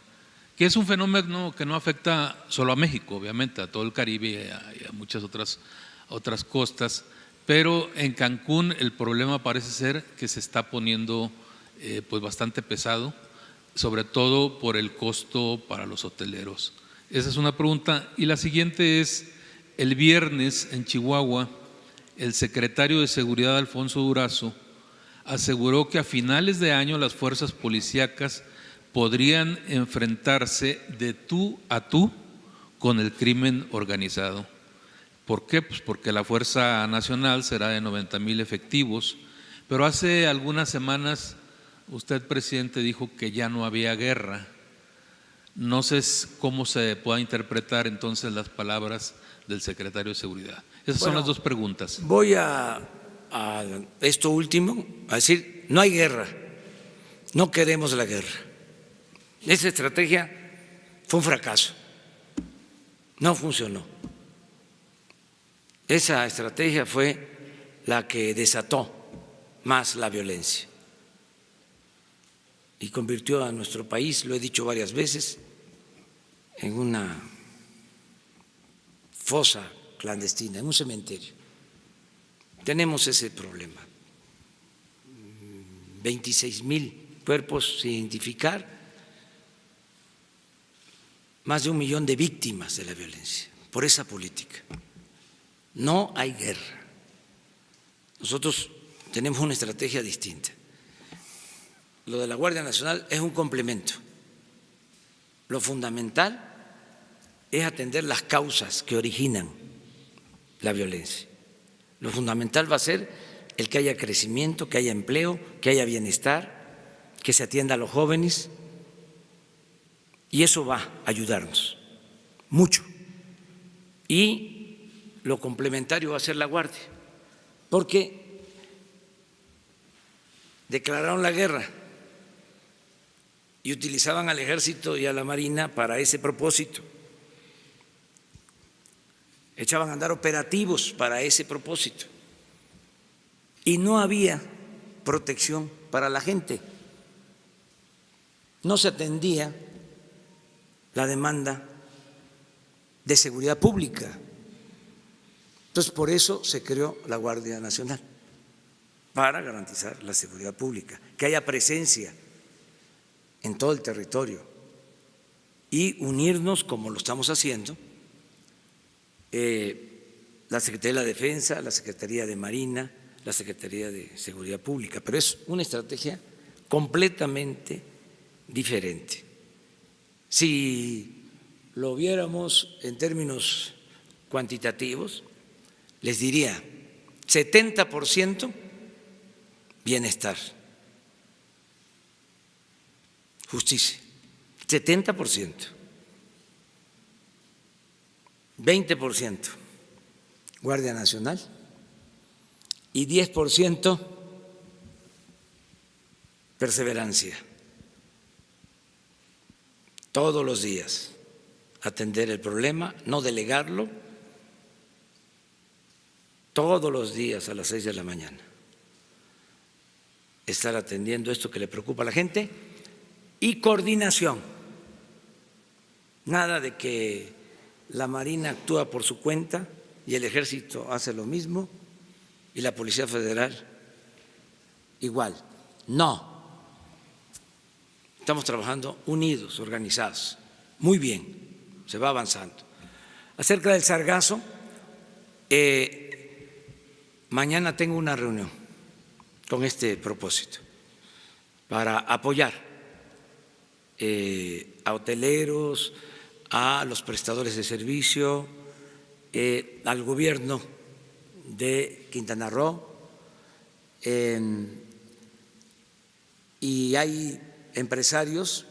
que es un fenómeno que no afecta solo a México, obviamente, a todo el Caribe y a muchas otras costas, pero en Cancún el problema parece ser que se está poniendo pues bastante pesado, sobre todo por el costo para los hoteleros. Esa es una pregunta. Y la siguiente es, el viernes en Chihuahua, el secretario de Seguridad, Alfonso Durazo, aseguró que a finales de año las fuerzas policíacas podrían enfrentarse de tú a tú con el crimen organizado. ¿Por qué? Pues porque la Fuerza Nacional será de 90,000 efectivos, pero hace algunas semanas usted, presidente, dijo que ya no había guerra. No sé cómo se pueda interpretar entonces las palabras del secretario de Seguridad. Esas son las 2 preguntas. Voy a esto último, a decir, no hay guerra, no queremos la guerra. Esa estrategia fue un fracaso, no funcionó. Esa estrategia fue la que desató más la violencia y convirtió a nuestro país, lo he dicho varias veces, en una fosa clandestina, en un cementerio. Tenemos ese problema. 26,000 cuerpos sin identificar, más de 1 millón de víctimas de la violencia por esa política. No hay guerra. Nosotros tenemos una estrategia distinta. Lo de la Guardia Nacional es un complemento. Lo fundamental es atender las causas que originan la violencia. Lo fundamental va a ser el que haya crecimiento, que haya empleo, que haya bienestar, que se atienda a los jóvenes, y eso va a ayudarnos mucho. Y lo complementario va a ser la Guardia, porque declararon la guerra y utilizaban al Ejército y a la Marina para ese propósito. Echaban a andar operativos para ese propósito. Y no había protección para la gente. No se atendía la demanda de seguridad pública. Entonces, por eso se creó la Guardia Nacional, para garantizar la seguridad pública, que haya presencia en todo el territorio y unirnos, como lo estamos haciendo, la Secretaría de la Defensa, la Secretaría de Marina, la Secretaría de Seguridad Pública, pero es una estrategia completamente diferente. Si lo viéramos en términos cuantitativos, les diría 70% bienestar, justicia, 70%, 20% Guardia Nacional y 10% perseverancia. Todos los días atender el problema, no delegarlo, todos los días a las 6 de la mañana estar atendiendo esto que le preocupa a la gente, y coordinación. Nada de que la Marina actúa por su cuenta y el Ejército hace lo mismo y la Policía Federal igual. No. Estamos trabajando unidos, organizados. Muy bien, se va avanzando. Acerca del sargazo, mañana tengo una reunión con este propósito para apoyar a hoteleros, a los prestadores de servicio, al gobierno de Quintana Roo, y hay empresarios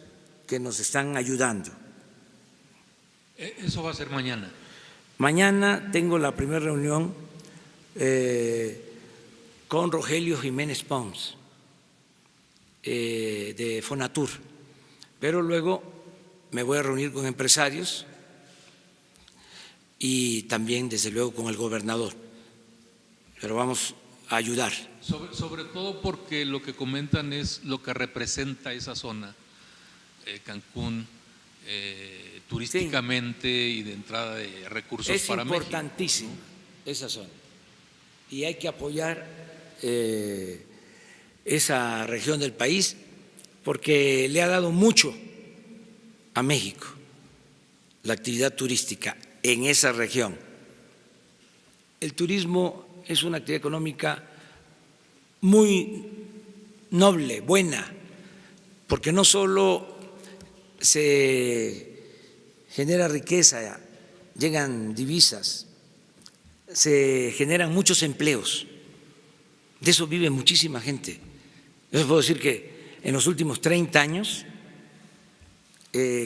que nos están ayudando. Eso va a ser mañana. Mañana tengo la primera reunión con Rogelio Jiménez Pons de Fonatur, pero luego me voy a reunir con empresarios y también, desde luego, con el gobernador, pero vamos a ayudar. Sobre todo porque lo que comentan es lo que representa esa zona, Cancún, turísticamente, sí, y de entrada de recursos para México. Es importantísima esa zona y hay que apoyar esa región del país porque le ha dado mucho a México la actividad turística en esa región. El turismo es una actividad económica muy noble, buena, porque no solo se genera riqueza, llegan divisas, se generan muchos empleos, de eso vive muchísima gente. Yo les puedo decir que en los últimos 30 años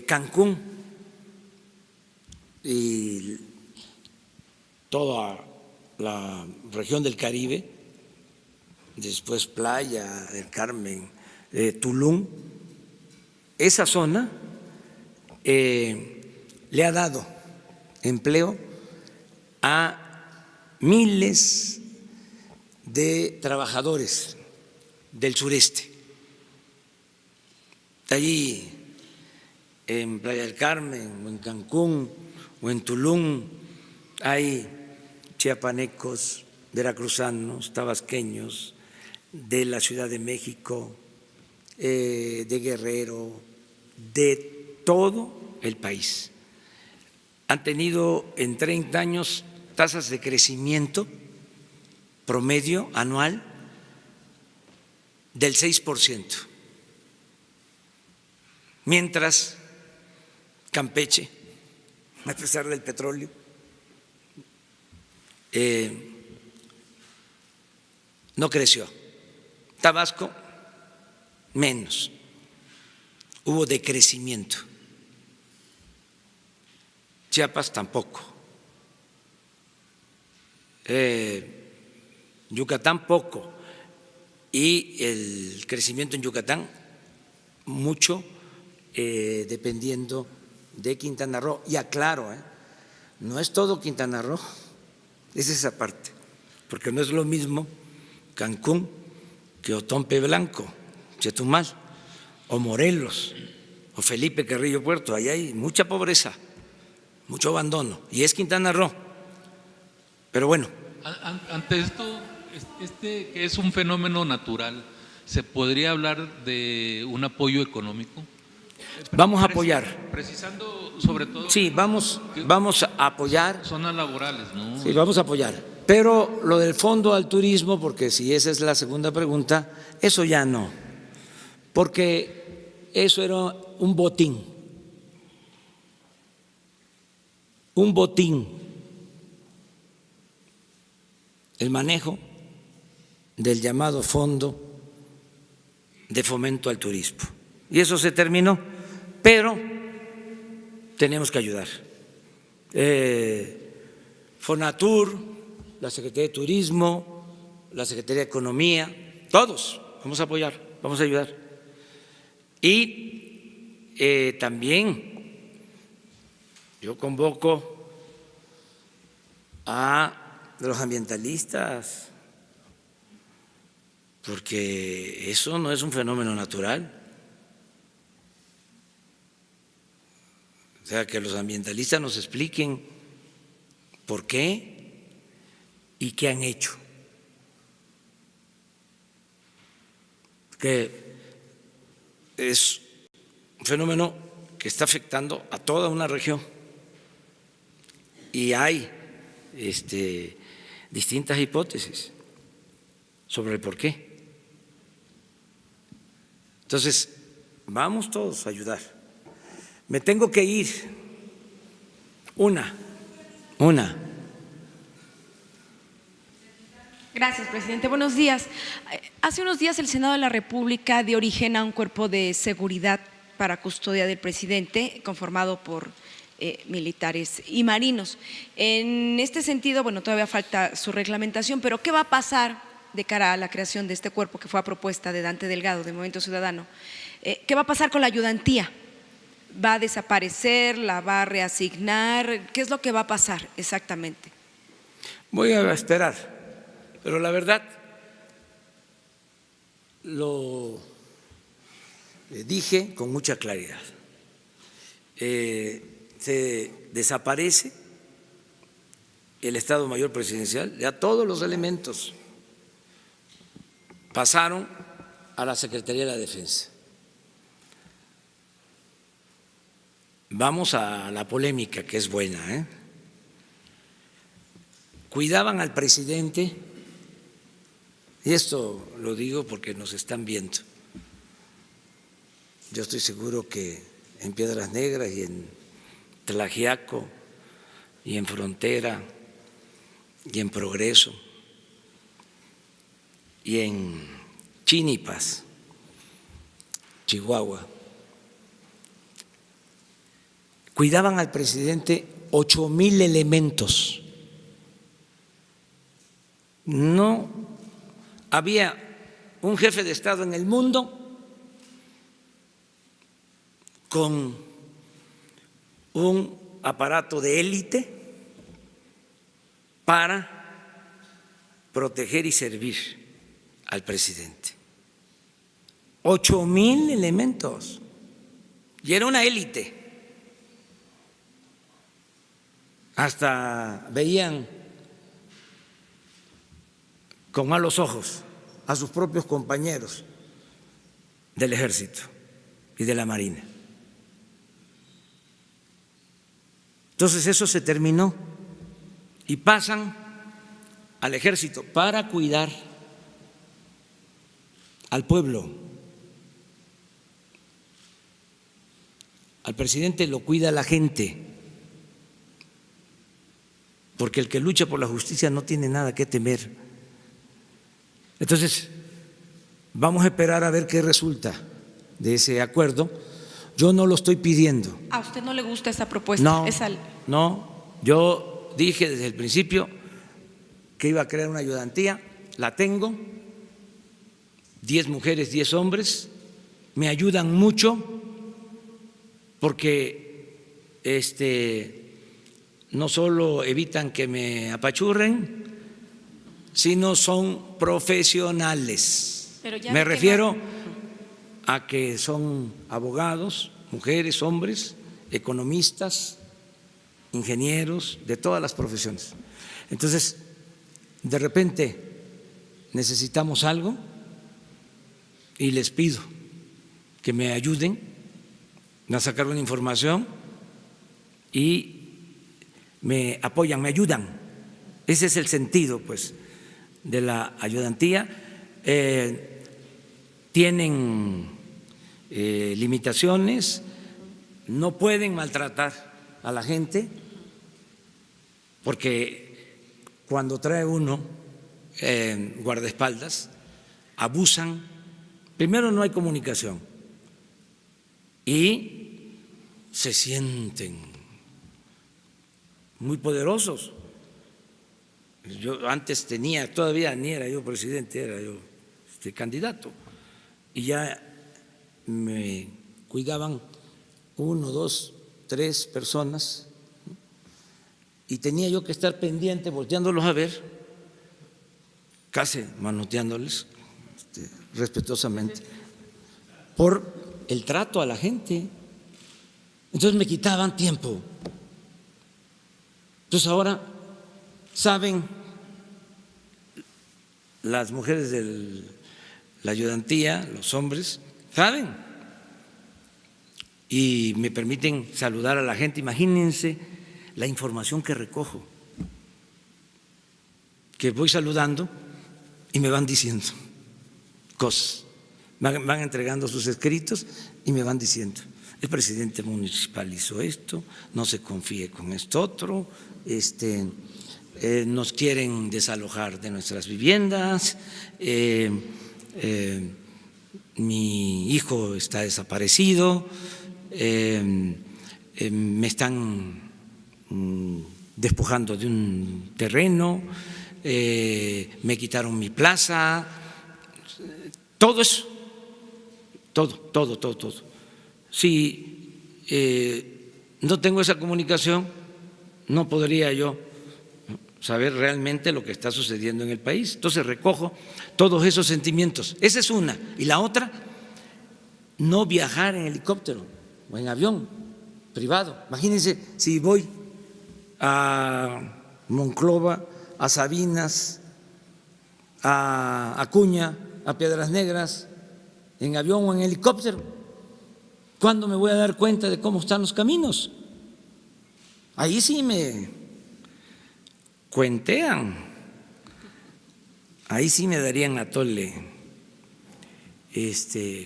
Cancún y toda la región del Caribe, después Playa del Carmen, Tulum, esa zona le ha dado empleo a miles de trabajadores del sureste. Allí en Playa del Carmen, o en Cancún, o en Tulum, hay chiapanecos, veracruzanos, tabasqueños, de la Ciudad de México, de Guerrero, de todo el país. Han tenido en 30 años tasas de crecimiento promedio anual del 6%, mientras Campeche, a pesar del petróleo, no creció. Tabasco, menos. Hubo decrecimiento. Chiapas tampoco. Yucatán poco. Y el crecimiento en Yucatán mucho, dependiendo de Quintana Roo. Y aclaro, no es todo Quintana Roo, es esa parte, porque no es lo mismo Cancún que Otompe Blanco, Chetumal, o Morelos, o Felipe Carrillo Puerto. Allá hay mucha pobreza, mucho abandono, y es Quintana Roo. Pero bueno. Ante esto, que es un fenómeno natural, ¿se podría hablar de un apoyo económico? Vamos a apoyar. Precisando sobre todo. Sí, vamos a apoyar. Zonas laborales, ¿no? Sí, vamos a apoyar. Pero lo del fondo al turismo, porque si esa es la segunda pregunta, eso ya no. Porque eso era un botín. Un botín. El manejo del llamado Fondo de Fomento al Turismo. Y eso se terminó, pero tenemos que ayudar. Fonatur, la Secretaría de Turismo, la Secretaría de Economía, todos vamos a apoyar, vamos a ayudar. Y también yo convoco a los ambientalistas, porque eso no es un fenómeno natural. O sea, que los ambientalistas nos expliquen por qué y qué han hecho. Que es un fenómeno que está afectando a toda una región y hay distintas hipótesis sobre el por qué. Entonces, vamos todos a ayudar. Me tengo que ir. Una. Gracias, presidente. Buenos días. Hace unos días el Senado de la República dio origen a un cuerpo de seguridad para custodia del presidente, conformado por militares y marinos. En este sentido, bueno, todavía falta su reglamentación, pero ¿qué va a pasar de cara a la creación de este cuerpo que fue a propuesta de Dante Delgado, de Movimiento Ciudadano? ¿Qué va a pasar con la ayudantía? ¿Va a desaparecer? ¿La va a reasignar? ¿Qué es lo que va a pasar exactamente? Voy a esperar, pero la verdad lo dije con mucha claridad. Se desaparece el Estado Mayor Presidencial, ya todos los elementos pasaron a la Secretaría de la Defensa. Vamos a la polémica, que es buena, Cuidaban al presidente, y esto lo digo porque nos están viendo. Yo estoy seguro que en Piedras Negras y en Tlaxiaco y en Frontera y en Progreso y en Chinipas, Chihuahua, cuidaban al presidente 8,000 elementos. No había un jefe de Estado en el mundo con un aparato de élite para proteger y servir al presidente. 8,000 elementos. Y era una élite. Hasta veían con malos ojos a sus propios compañeros del ejército y de la marina. Entonces eso se terminó y pasan al ejército para cuidar al pueblo. Al presidente lo cuida la gente, porque el que lucha por la justicia no tiene nada que temer. Entonces, vamos a esperar a ver qué resulta de ese acuerdo. Yo no lo estoy pidiendo. ¿A usted no le gusta esa propuesta? No, yo dije desde el principio que iba a crear una ayudantía, la tengo, 10 mujeres, 10 hombres, me ayudan mucho porque no solo evitan que me apachurren, sino son profesionales. Me refiero a que son abogados, mujeres, hombres, economistas, ingenieros, de todas las profesiones. Entonces, de repente necesitamos algo y les pido que me ayuden a sacar una información y me apoyan, me ayudan. Ese es el sentido, pues, de la ayudantía. Tienen limitaciones, no pueden maltratar a la gente, porque cuando trae uno guardaespaldas, abusan. Primero, no hay comunicación y se sienten muy poderosos. Yo antes tenía, todavía ni era yo presidente, era yo candidato, y ya me cuidaban 1, 2, 3 personas y tenía yo que estar pendiente, volteándolos a ver, casi manoteándoles respetuosamente, por el trato a la gente. Entonces me quitaban tiempo. Entonces ahora saben las mujeres de la ayudantía, los hombres, saben, y me permiten saludar a la gente. Imagínense la información que recojo, que voy saludando y me van diciendo cosas, van entregando sus escritos y me van diciendo: el presidente municipal hizo esto, no se confíe con esto otro, nos quieren desalojar de nuestras viviendas, mi hijo está desaparecido, me están despojando de un terreno, me quitaron mi plaza, todo eso, todo. Si no tengo esa comunicación, no podría yo saber realmente lo que está sucediendo en el país. Entonces recojo todos esos sentimientos. Esa es una. Y la otra, no viajar en helicóptero o en avión privado. Imagínense si voy a Monclova, a Sabinas, a Acuña, a Piedras Negras, en avión o en helicóptero. ¿Cuándo me voy a dar cuenta de cómo están los caminos? Ahí sí me cuentean, ahí sí me darían a tole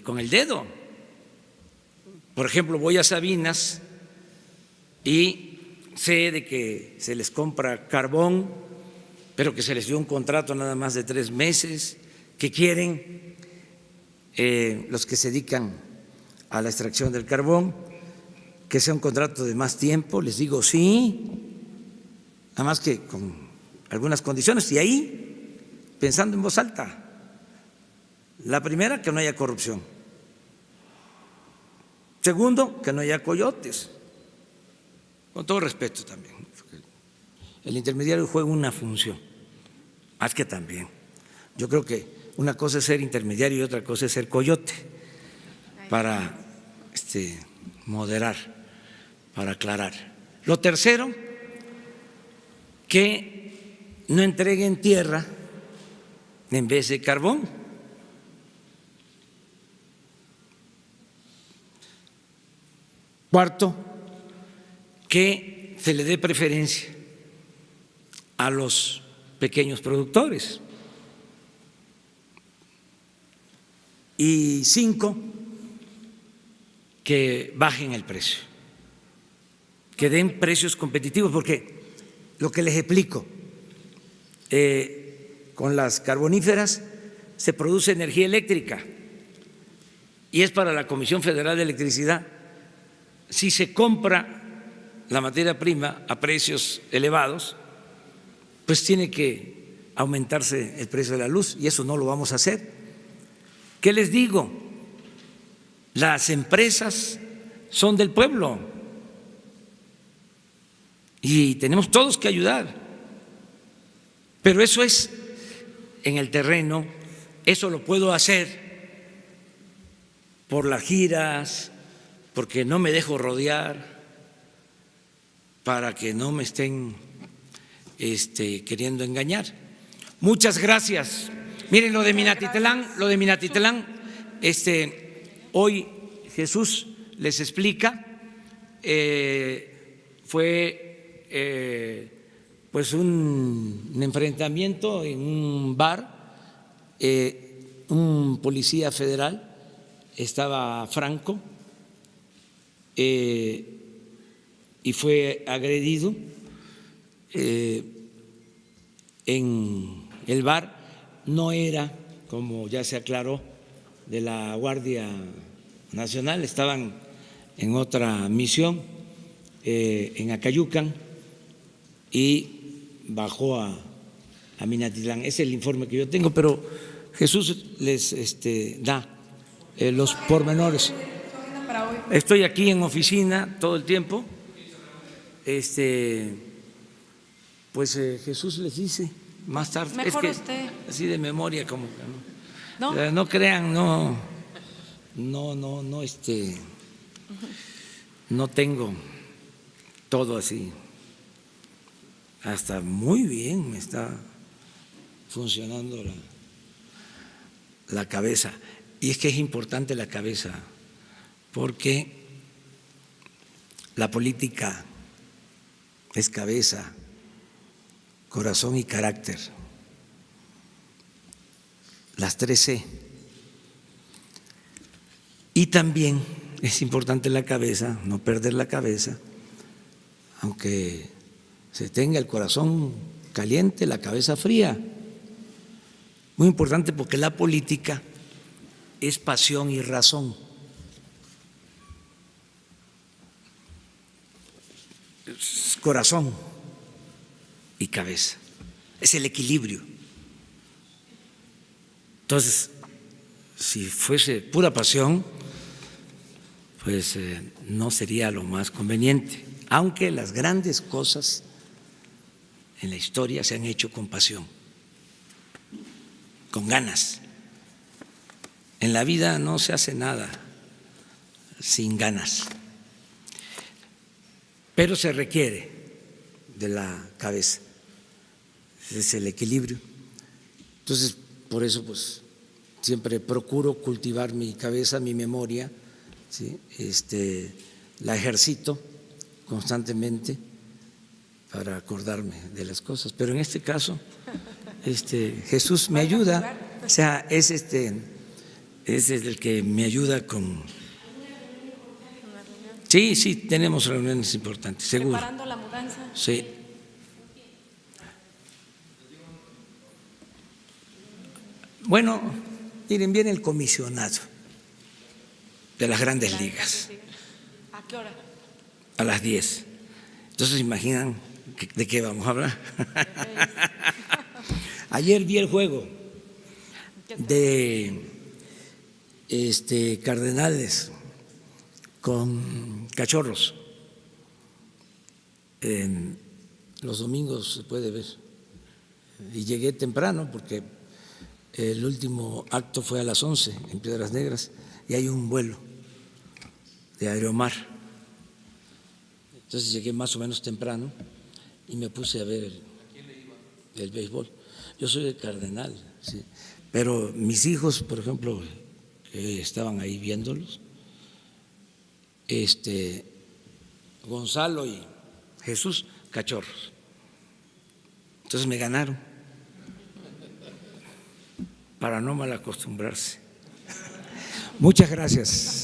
con el dedo. Por ejemplo, voy a Sabinas y sé de que se les compra carbón, pero que se les dio un contrato nada más de 3 meses, que quieren los que se dedican a la extracción del carbón, que sea un contrato de más tiempo. Les digo sí, nada más que con algunas condiciones, y ahí pensando en voz alta. La primera, que no haya corrupción. Segundo, que no haya coyotes. con todo respeto también. El intermediario juega una función, más que también. Yo creo que una cosa es ser intermediario y otra cosa es ser coyote, para moderar, para aclarar. Lo tercero, que no entreguen tierra en vez de carbón. Cuarto, que se le dé preferencia a los pequeños productores. Y 5, que bajen el precio, que den precios competitivos, porque lo que les explico, con las carboníferas se produce energía eléctrica y es para la Comisión Federal de Electricidad. Si se compra la materia prima a precios elevados, pues tiene que aumentarse el precio de la luz y eso no lo vamos a hacer. ¿Qué les digo? Las empresas son del pueblo y tenemos todos que ayudar, pero eso es en el terreno, eso lo puedo hacer por las giras, porque no me dejo rodear, para que no me estén queriendo engañar. Muchas gracias. Miren lo de Minatitlán, hoy Jesús les explica, fue pues un enfrentamiento en un bar, un policía federal, estaba Franco, y fue agredido en el bar. No era, como ya se aclaró, de la Guardia Nacional, estaban en otra misión en Acayucan y bajó a Minatitlán. Ese es el informe que yo tengo, pero Jesús les da los pormenores. Estoy aquí en oficina todo el tiempo. Pues Jesús les dice más tarde. Mejor es que usted. Así de memoria, como que ¿No? no crean, no tengo todo así. Hasta muy bien me está funcionando la cabeza. Y es que es importante la cabeza, porque la política es cabeza, corazón y carácter. Las 3 C. Y también es importante la cabeza, no perder la cabeza, aunque se tenga el corazón caliente, la cabeza fría. Muy importante, porque la política es pasión y razón. Es corazón y cabeza. Es el equilibrio. Entonces, si fuese pura pasión, pues no sería lo más conveniente, aunque las grandes cosas en la historia se han hecho con pasión, con ganas. En la vida no se hace nada sin ganas, pero se requiere de la cabeza, es el equilibrio. Entonces, por eso pues siempre procuro cultivar mi cabeza, mi memoria, ¿sí? La ejercito constantemente para acordarme de las cosas, pero en este caso Jesús me ayuda, o sea, es el que me ayuda con… Sí, tenemos reuniones importantes, seguro. ¿Preparando la mudanza? Sí. Bueno, miren, viene el comisionado de las Grandes Ligas. ¿A qué hora? A las 10. Entonces, imaginan de qué vamos a hablar. Ayer vi el juego de Cardenales con Cachorros los domingos se puede ver. Y llegué temprano porque el último acto fue a las 11 en Piedras Negras y hay un vuelo de Aeromar. Entonces llegué más o menos temprano y me puse a ver el béisbol. Yo soy de Cardenal, sí, pero mis hijos, por ejemplo, que estaban ahí viéndolos, Gonzalo y Jesús, cachorros. Entonces me ganaron para no mal acostumbrarse. Muchas gracias.